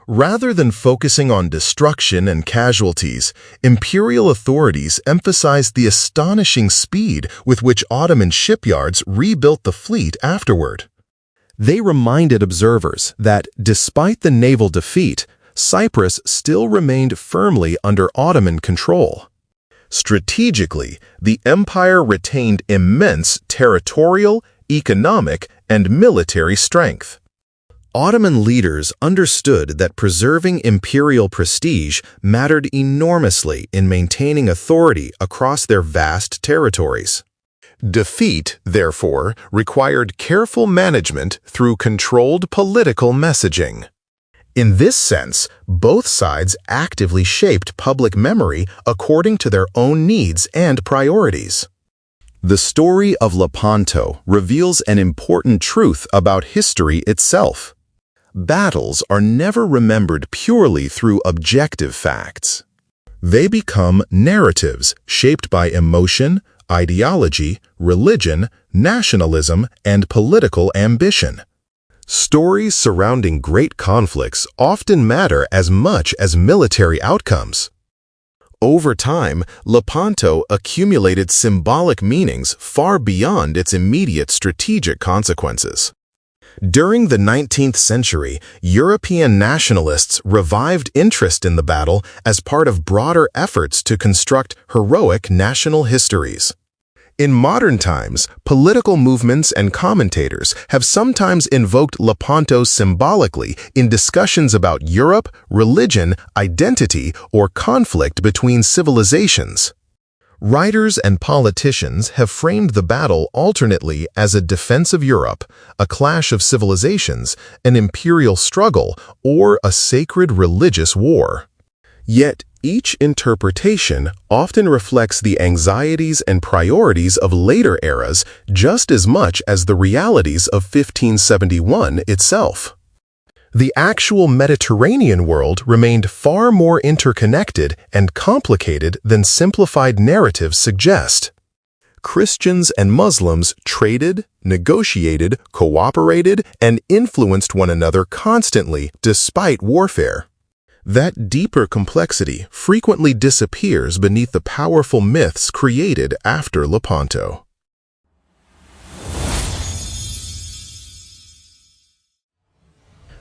Rather than focusing on destruction and casualties, imperial authorities emphasized the astonishing speed with which Ottoman shipyards rebuilt the fleet afterward. They reminded observers that, despite the naval defeat, Cyprus still remained firmly under Ottoman control. Strategically, the empire retained immense territorial, economic, and military strength. Ottoman leaders understood that preserving imperial prestige mattered enormously in maintaining authority across their vast territories. Defeat, therefore, required careful management through controlled political messaging. In this sense, both sides actively shaped public memory according to their own needs and priorities. The story of Lepanto reveals an important truth about history itself. Battles are never remembered purely through objective facts. They become narratives shaped by emotion, ideology, religion, nationalism, and political ambition. Stories surrounding great conflicts often matter as much as military outcomes. Over time, Lepanto accumulated symbolic meanings far beyond its immediate strategic consequences. During the 19th century, European nationalists revived interest in the battle as part of broader efforts to construct heroic national histories. In modern times, political movements and commentators have sometimes invoked Lepanto symbolically in discussions about Europe, religion, identity, or conflict between civilizations. Writers and politicians have framed the battle alternately as a defense of Europe, a clash of civilizations, an imperial struggle, or a sacred religious war. Yet, each interpretation often reflects the anxieties and priorities of later eras just as much as the realities of 1571 itself. The actual Mediterranean world remained far more interconnected and complicated than simplified narratives suggest. Christians and Muslims traded, negotiated, cooperated, and influenced one another constantly despite warfare. That deeper complexity frequently disappears beneath the powerful myths created after Lepanto.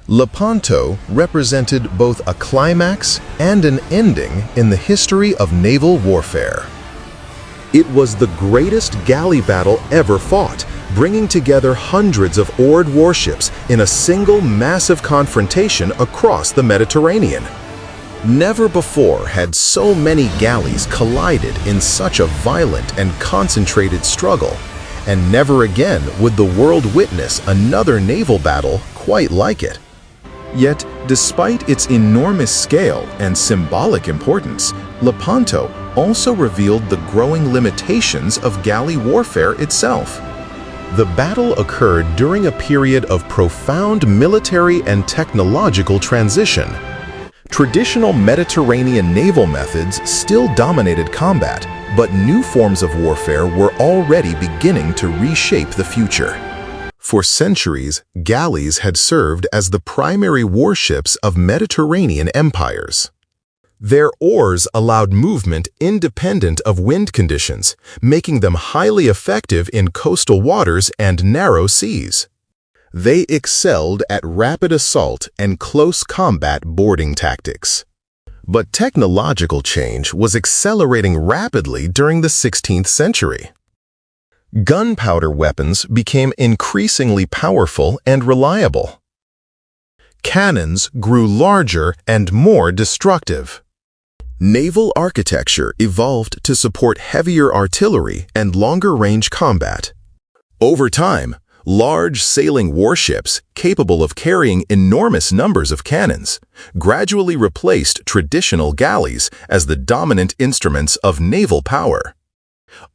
Lepanto represented both a climax and an ending in the history of naval warfare. It was the greatest galley battle ever fought, bringing together hundreds of oared warships in a single massive confrontation across the Mediterranean. Never before had so many galleys collided in such a violent and concentrated struggle, and never again would the world witness another naval battle quite like it. Yet, despite its enormous scale and symbolic importance, Lepanto also revealed the growing limitations of galley warfare itself. The battle occurred during a period of profound military and technological transition. Traditional Mediterranean naval methods still dominated combat, but new forms of warfare were already beginning to reshape the future. For centuries, galleys had served as the primary warships of Mediterranean empires. Their oars allowed movement independent of wind conditions, making them highly effective in coastal waters and narrow seas. They excelled at rapid assault and close combat boarding tactics. But technological change was accelerating rapidly during the 16th century. Gunpowder weapons became increasingly powerful and reliable. Cannons grew larger and more destructive. Naval architecture evolved to support heavier artillery and longer-range combat. Over time, Large sailing warships, capable of carrying enormous numbers of cannons, gradually replaced traditional galleys as the dominant instruments of naval power.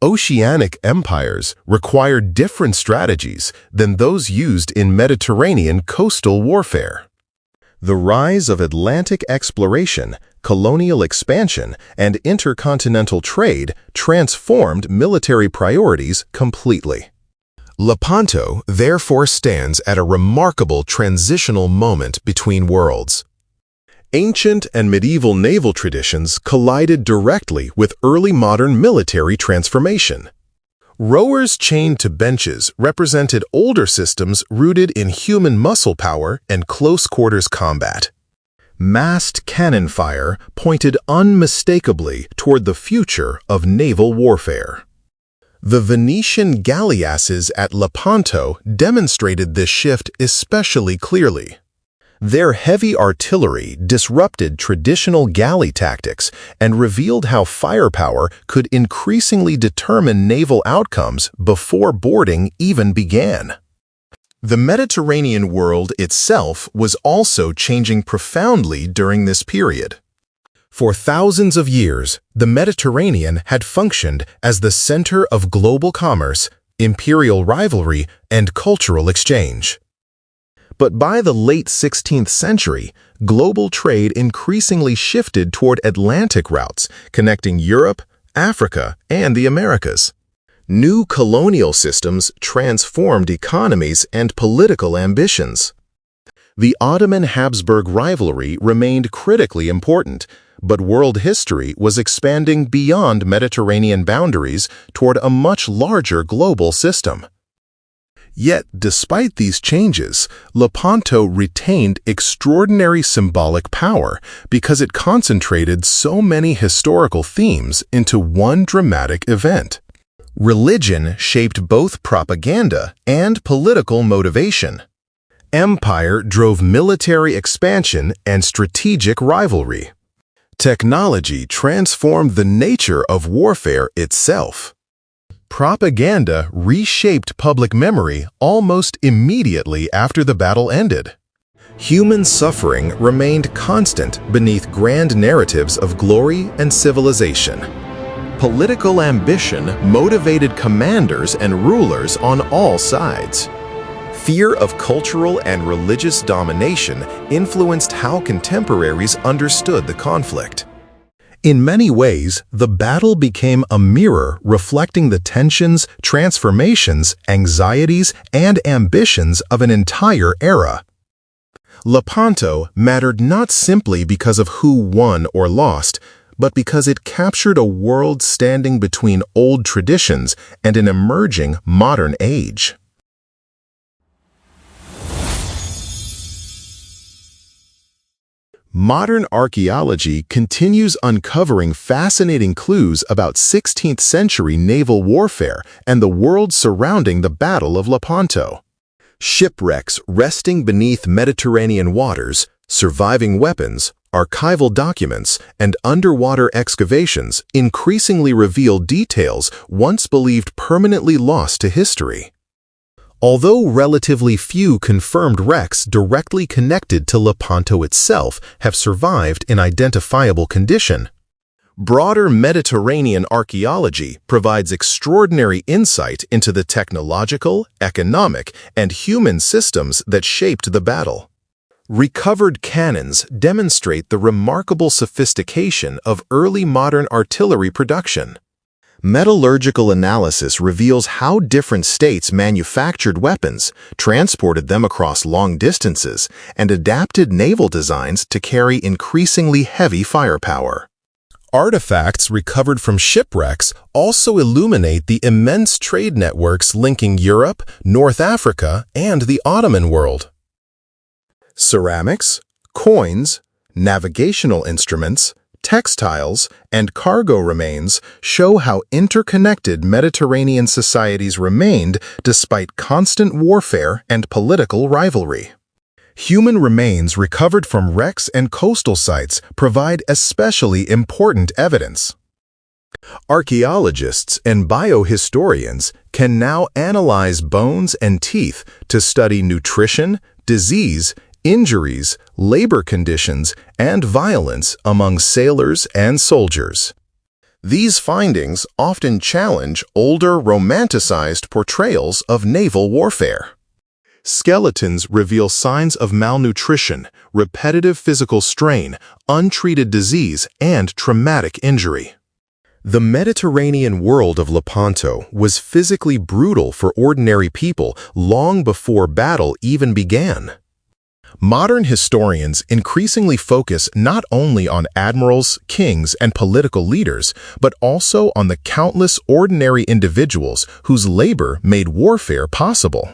Oceanic empires required different strategies than those used in Mediterranean coastal warfare. The rise of Atlantic exploration, colonial expansion, and intercontinental trade transformed military priorities completely. Lepanto therefore stands at a remarkable transitional moment between worlds. Ancient and medieval naval traditions collided directly with early modern military transformation. Rowers chained to benches represented older systems rooted in human muscle power and close-quarters combat. Massed cannon fire pointed unmistakably toward the future of naval warfare. The Venetian galleasses at Lepanto demonstrated this shift especially clearly. Their heavy artillery disrupted traditional galley tactics and revealed how firepower could increasingly determine naval outcomes before boarding even began. The Mediterranean world itself was also changing profoundly during this period. For thousands of years, the Mediterranean had functioned as the center of global commerce, imperial rivalry, and cultural exchange. But by the late 16th century, global trade increasingly shifted toward Atlantic routes, connecting Europe, Africa, and the Americas. New colonial systems transformed economies and political ambitions. The Ottoman-Habsburg rivalry remained critically important, but world history was expanding beyond Mediterranean boundaries toward a much larger global system. Yet, despite these changes, Lepanto retained extraordinary symbolic power because it concentrated so many historical themes into one dramatic event. Religion shaped both propaganda and political motivation. Empire drove military expansion and strategic rivalry. Technology transformed the nature of warfare itself. Propaganda reshaped public memory almost immediately after the battle ended. Human suffering remained constant beneath grand narratives of glory and civilization. Political ambition motivated commanders and rulers on all sides. Fear of cultural and religious domination influenced how contemporaries understood the conflict. In many ways, the battle became a mirror reflecting the tensions, transformations, anxieties, and ambitions of an entire era. Lepanto mattered not simply because of who won or lost, but because it captured a world standing between old traditions and an emerging modern age. Modern archaeology continues uncovering fascinating clues about 16th-century naval warfare and the world surrounding the Battle of Lepanto. Shipwrecks resting beneath Mediterranean waters, surviving weapons, archival documents, and underwater excavations increasingly reveal details once believed permanently lost to history. Although relatively few confirmed wrecks directly connected to Lepanto itself have survived in identifiable condition, broader Mediterranean archaeology provides extraordinary insight into the technological, economic, and human systems that shaped the battle. Recovered cannons demonstrate the remarkable sophistication of early modern artillery production. Metallurgical analysis reveals how different states manufactured weapons, transported them across long distances, and adapted naval designs to carry increasingly heavy firepower. Artifacts recovered from shipwrecks also illuminate the immense trade networks linking Europe, North Africa, and the Ottoman world. Ceramics, coins, navigational instruments, textiles, and cargo remains show how interconnected Mediterranean societies remained despite constant warfare and political rivalry. Human remains recovered from wrecks and coastal sites provide especially important evidence. Archaeologists and biohistorians can now analyze bones and teeth to study nutrition, disease, injuries, labor conditions, and violence among sailors and soldiers. These findings often challenge older romanticized portrayals of naval warfare. Skeletons reveal signs of malnutrition, repetitive physical strain, untreated disease, and traumatic injury. The Mediterranean world of Lepanto was physically brutal for ordinary people long before battle even began. Modern historians increasingly focus not only on admirals, kings, and political leaders, but also on the countless ordinary individuals whose labor made warfare possible.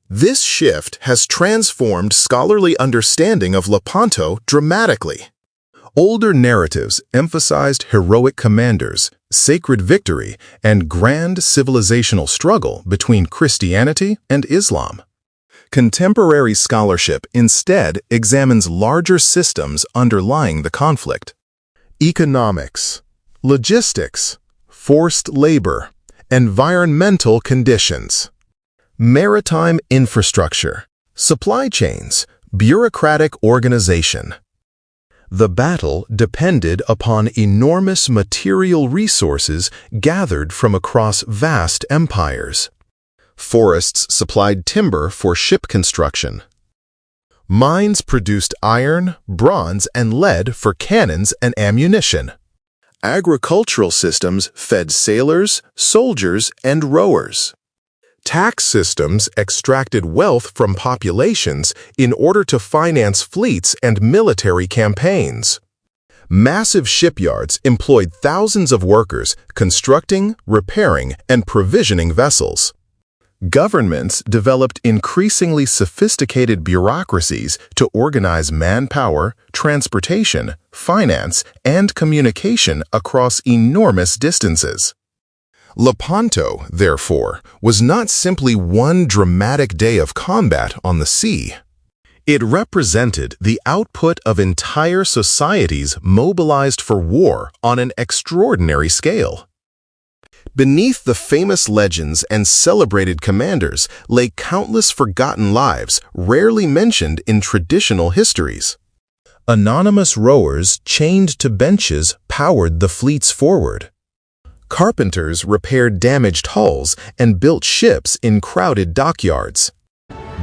This shift has transformed scholarly understanding of Lepanto dramatically. Older narratives emphasized heroic commanders, sacred victory, and grand civilizational struggle between Christianity and Islam. Contemporary scholarship instead examines larger systems underlying the conflict. Economics, logistics, forced labor, environmental conditions, maritime infrastructure, supply chains, bureaucratic organization. The battle depended upon enormous material resources gathered from across vast empires. Forests supplied timber for ship construction. Mines produced iron, bronze, and lead for cannons and ammunition. Agricultural systems fed sailors, soldiers, and rowers. Tax systems extracted wealth from populations in order to finance fleets and military campaigns. Massive shipyards employed thousands of workers constructing, repairing, and provisioning vessels. Governments developed increasingly sophisticated bureaucracies to organize manpower, transportation, finance, and communication across enormous distances. Lepanto, therefore, was not simply one dramatic day of combat on the sea. It represented the output of entire societies mobilized for war on an extraordinary scale. Beneath the famous legends and celebrated commanders lay countless forgotten lives rarely mentioned in traditional histories. Anonymous rowers chained to benches powered the fleets forward. Carpenters repaired damaged hulls and built ships in crowded dockyards.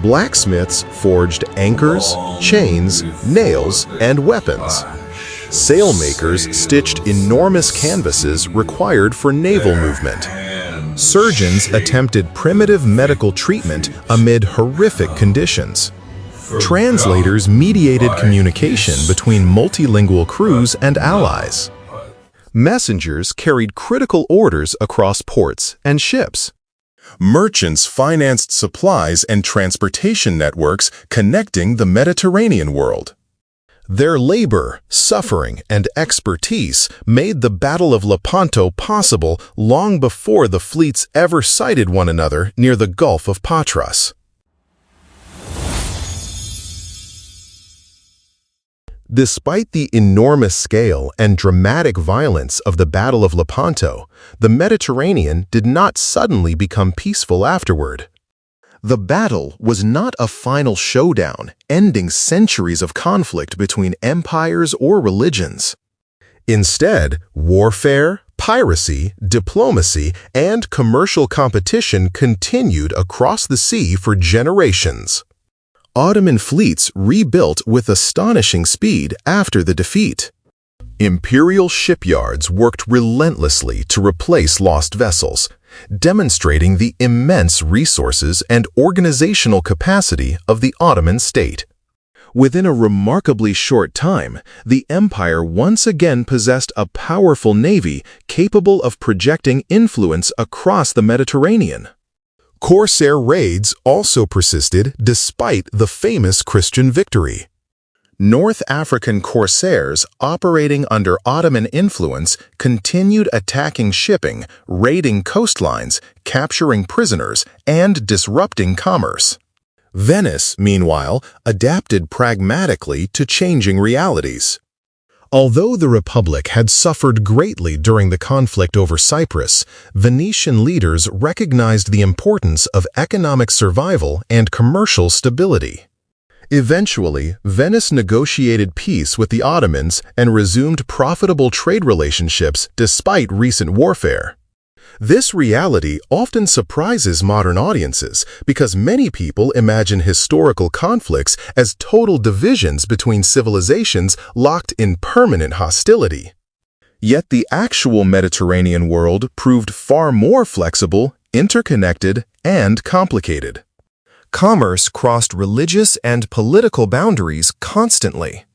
Blacksmiths forged anchors, chains, nails, and weapons. Sailmakers stitched enormous canvases required for naval movement. Surgeons attempted primitive medical treatment amid horrific conditions. Translators mediated communication between multilingual crews and allies. Messengers carried critical orders across ports and ships. Merchants financed supplies and transportation networks connecting the Mediterranean world. Their labor, suffering, and expertise made the Battle of Lepanto possible long before the fleets ever sighted one another near the Gulf of Patras. Despite the enormous scale and dramatic violence of the Battle of Lepanto, the Mediterranean did not suddenly become peaceful afterward. The battle was not a final showdown, ending centuries of conflict between empires or religions. Instead, warfare, piracy, diplomacy, and commercial competition continued across the sea for generations. Ottoman fleets rebuilt with astonishing speed after the defeat. Imperial shipyards worked relentlessly to replace lost vessels, demonstrating the immense resources and organizational capacity of the Ottoman state. Within a remarkably short time, the empire once again possessed a powerful navy capable of projecting influence across the Mediterranean. Corsair raids also persisted despite the famous Christian victory. North African corsairs operating under Ottoman influence continued attacking shipping, raiding coastlines, capturing prisoners, and disrupting commerce. Venice, meanwhile, adapted pragmatically to changing realities. Although the Republic had suffered greatly during the conflict over Cyprus, Venetian leaders recognized the importance of economic survival and commercial stability. Eventually, Venice negotiated peace with the Ottomans and resumed profitable trade relationships despite recent warfare. This reality often surprises modern audiences because many people imagine historical conflicts as total divisions between civilizations locked in permanent hostility. Yet the actual Mediterranean world proved far more flexible, interconnected, and complicated. Commerce crossed religious and political boundaries constantly.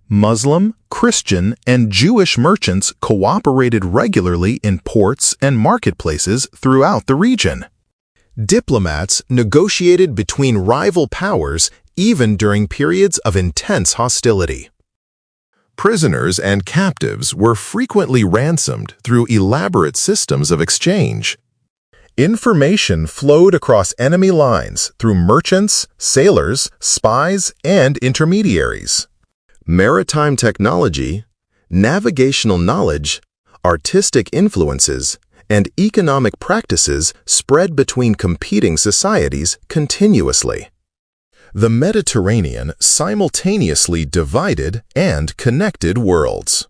Muslim, Christian, and Jewish merchants cooperated regularly in ports and marketplaces throughout the region. Diplomats negotiated between rival powers even during periods of intense hostility. Prisoners and captives were frequently ransomed through elaborate systems of exchange. Information flowed across enemy lines through merchants, sailors, spies, and intermediaries. Maritime technology, navigational knowledge, artistic influences, and economic practices spread between competing societies continuously. The Mediterranean simultaneously divided and connected worlds.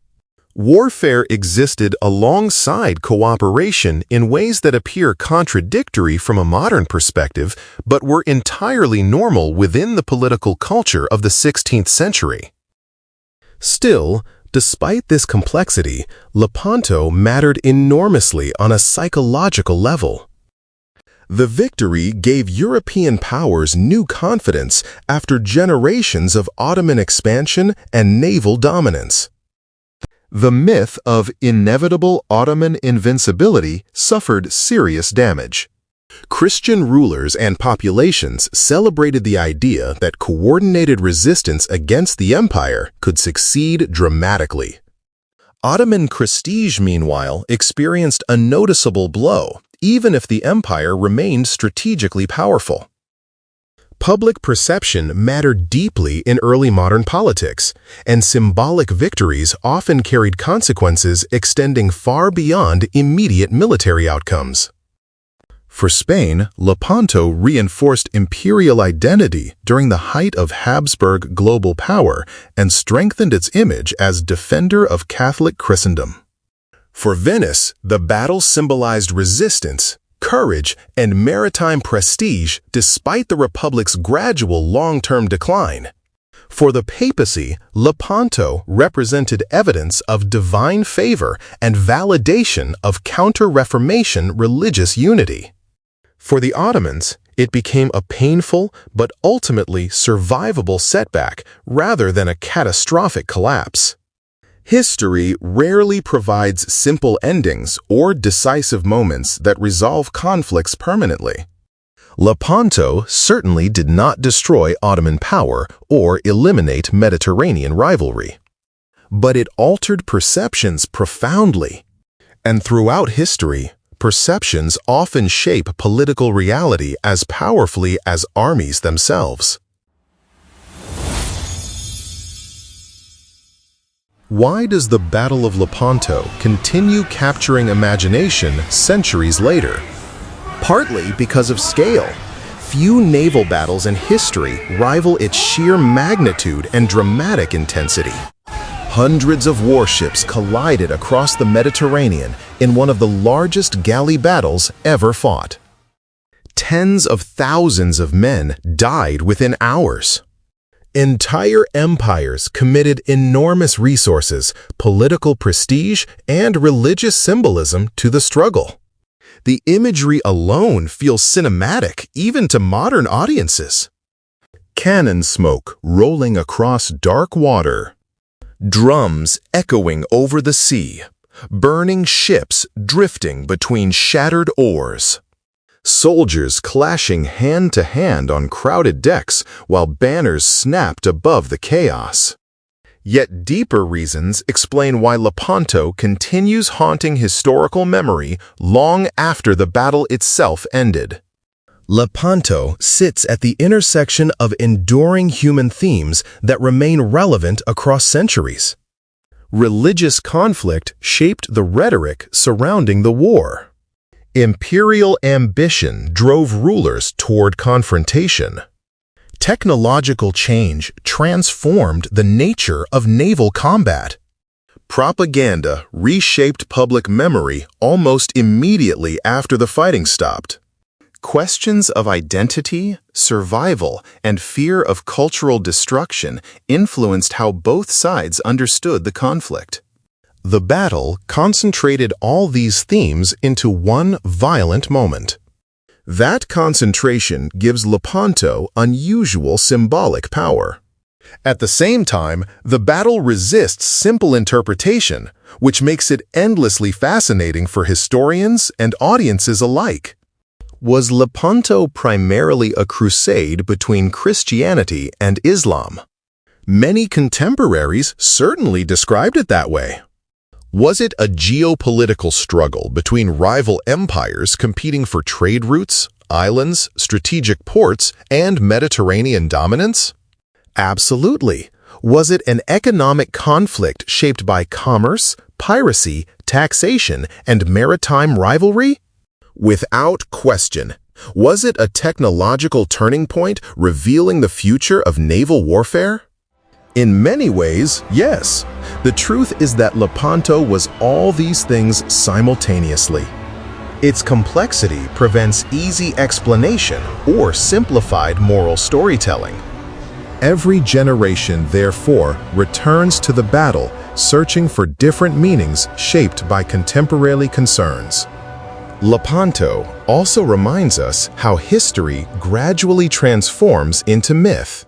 Warfare existed alongside cooperation in ways that appear contradictory from a modern perspective, but were entirely normal within the political culture of the 16th century. Still, despite this complexity, Lepanto mattered enormously on a psychological level. The victory gave European powers new confidence after generations of Ottoman expansion and naval dominance. The myth of inevitable Ottoman invincibility suffered serious damage. Christian rulers and populations celebrated the idea that coordinated resistance against the empire could succeed dramatically. Ottoman prestige, meanwhile, experienced a noticeable blow, even if the empire remained strategically powerful. Public perception mattered deeply in early modern politics, and symbolic victories often carried consequences extending far beyond immediate military outcomes. For Spain, Lepanto reinforced imperial identity during the height of Habsburg global power and strengthened its image as defender of Catholic Christendom. For Venice, the battle symbolized resistance, courage, and maritime prestige despite the Republic's gradual long-term decline. For the papacy, Lepanto represented evidence of divine favor and validation of counter-Reformation religious unity. For the Ottomans, it became a painful but ultimately survivable setback rather than a catastrophic collapse. History rarely provides simple endings or decisive moments that resolve conflicts permanently. Lepanto certainly did not destroy Ottoman power or eliminate Mediterranean rivalry. But it altered perceptions profoundly. And throughout history, perceptions often shape political reality as powerfully as armies themselves. Why does the Battle of Lepanto continue capturing imagination centuries later? Partly because of scale. Few naval battles in history rival its sheer magnitude and dramatic intensity. Hundreds of warships collided across the Mediterranean in one of the largest galley battles ever fought. Tens of thousands of men died within hours. Entire empires committed enormous resources, political prestige, and religious symbolism to the struggle. The imagery alone feels cinematic even to modern audiences. Cannon smoke rolling across dark water. Drums echoing over the sea, burning ships drifting between shattered oars. Soldiers clashing hand to hand on crowded decks while banners snapped above the chaos. Yet deeper reasons explain why Lepanto continues haunting historical memory long after the battle itself ended. Lepanto sits at the intersection of enduring human themes that remain relevant across centuries. Religious conflict shaped the rhetoric surrounding the war. Imperial ambition drove rulers toward confrontation. Technological change transformed the nature of naval combat. Propaganda reshaped public memory almost immediately after the fighting stopped. Questions of identity, survival, and fear of cultural destruction influenced how both sides understood the conflict. The battle concentrated all these themes into one violent moment. That concentration gives Lepanto unusual symbolic power. At the same time, the battle resists simple interpretation, which makes it endlessly fascinating for historians and audiences alike. Was Lepanto primarily a crusade between Christianity and Islam? Many contemporaries certainly described it that way. Was it a geopolitical struggle between rival empires competing for trade routes, islands, strategic ports, and Mediterranean dominance? Absolutely. Was it an economic conflict shaped by commerce, piracy, taxation, and maritime rivalry? Without question. Was it a technological turning point revealing the future of naval warfare? In many ways, yes. The truth is that Lepanto was all these things simultaneously. Its complexity prevents easy explanation or simplified moral storytelling. Every generation, therefore, returns to the battle, searching for different meanings shaped by contemporary concerns. Lepanto also reminds us how history gradually transforms into myth.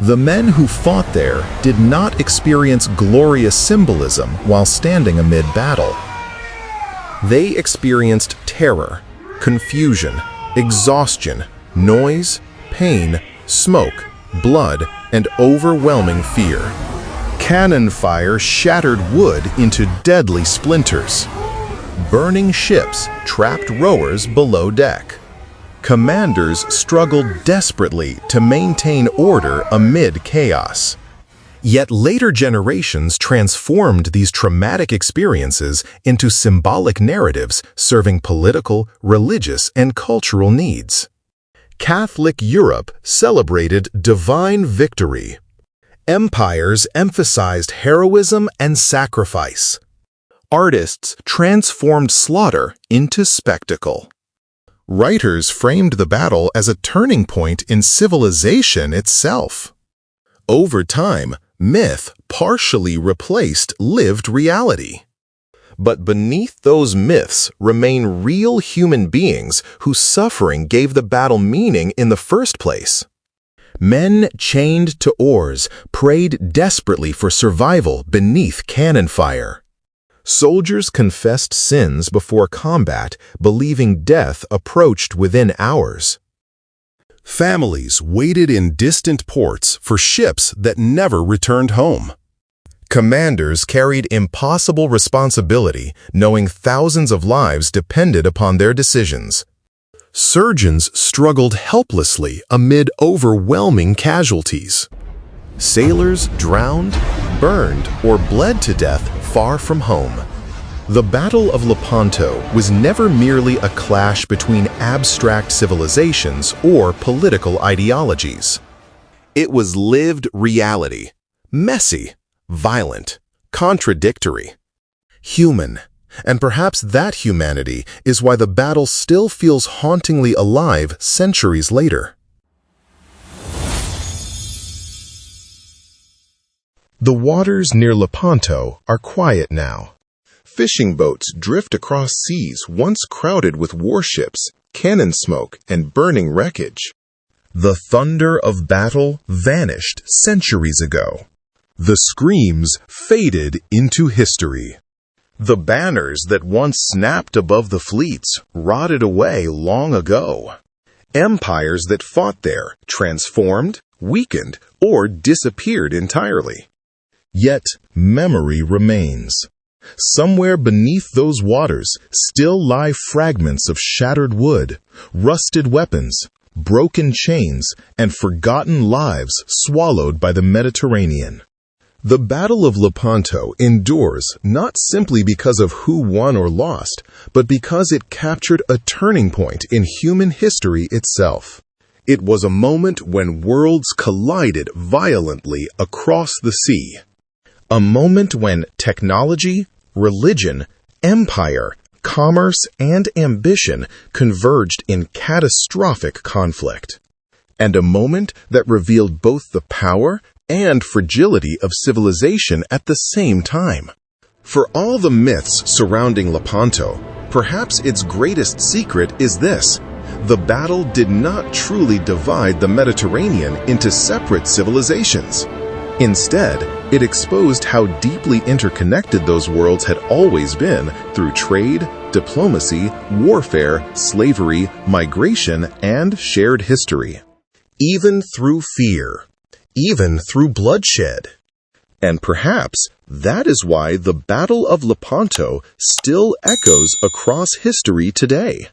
The men who fought there did not experience glorious symbolism while standing amid battle. They experienced terror, confusion, exhaustion, noise, pain, smoke, blood, and overwhelming fear. Cannon fire shattered wood into deadly splinters. Burning ships trapped rowers below deck. Commanders struggled desperately to maintain order amid chaos. Yet later generations transformed these traumatic experiences into symbolic narratives serving political, religious, and cultural needs. Catholic Europe celebrated divine victory. Empires emphasized heroism and sacrifice. Artists transformed slaughter into spectacle. Writers framed the battle as a turning point in civilization itself. Over time, myth partially replaced lived reality. But beneath those myths remain real human beings whose suffering gave the battle meaning in the first place. Men chained to oars prayed desperately for survival beneath cannon fire. Soldiers confessed sins before combat, believing death approached within hours. Families waited in distant ports for ships that never returned home. Commanders carried impossible responsibility, knowing thousands of lives depended upon their decisions. Surgeons struggled helplessly amid overwhelming casualties. Sailors drowned, burned, or bled to death far from home. The Battle of Lepanto was never merely a clash between abstract civilizations or political ideologies. It was lived reality, messy, violent, contradictory, human, and perhaps that humanity is why the battle still feels hauntingly alive centuries later. The waters near Lepanto are quiet now. Fishing boats drift across seas once crowded with warships, cannon smoke, and burning wreckage. The thunder of battle vanished centuries ago. The screams faded into history. The banners that once snapped above the fleets rotted away long ago. Empires that fought there transformed, weakened, or disappeared entirely. Yet memory remains. Somewhere beneath those waters still lie fragments of shattered wood, rusted weapons, broken chains, and forgotten lives swallowed by the Mediterranean. The Battle of Lepanto endures not simply because of who won or lost, but because it captured a turning point in human history itself. It was a moment when worlds collided violently across the sea. A moment when technology, religion, empire, commerce, and ambition converged in catastrophic conflict. And a moment that revealed both the power and fragility of civilization at the same time. For all the myths surrounding Lepanto, perhaps its greatest secret is this: the battle did not truly divide the Mediterranean into separate civilizations. Instead, it exposed how deeply interconnected those worlds had always been through trade, diplomacy, warfare, slavery, migration, and shared history. Even through fear. Even through bloodshed. And perhaps that is why the Battle of Lepanto still echoes across history today.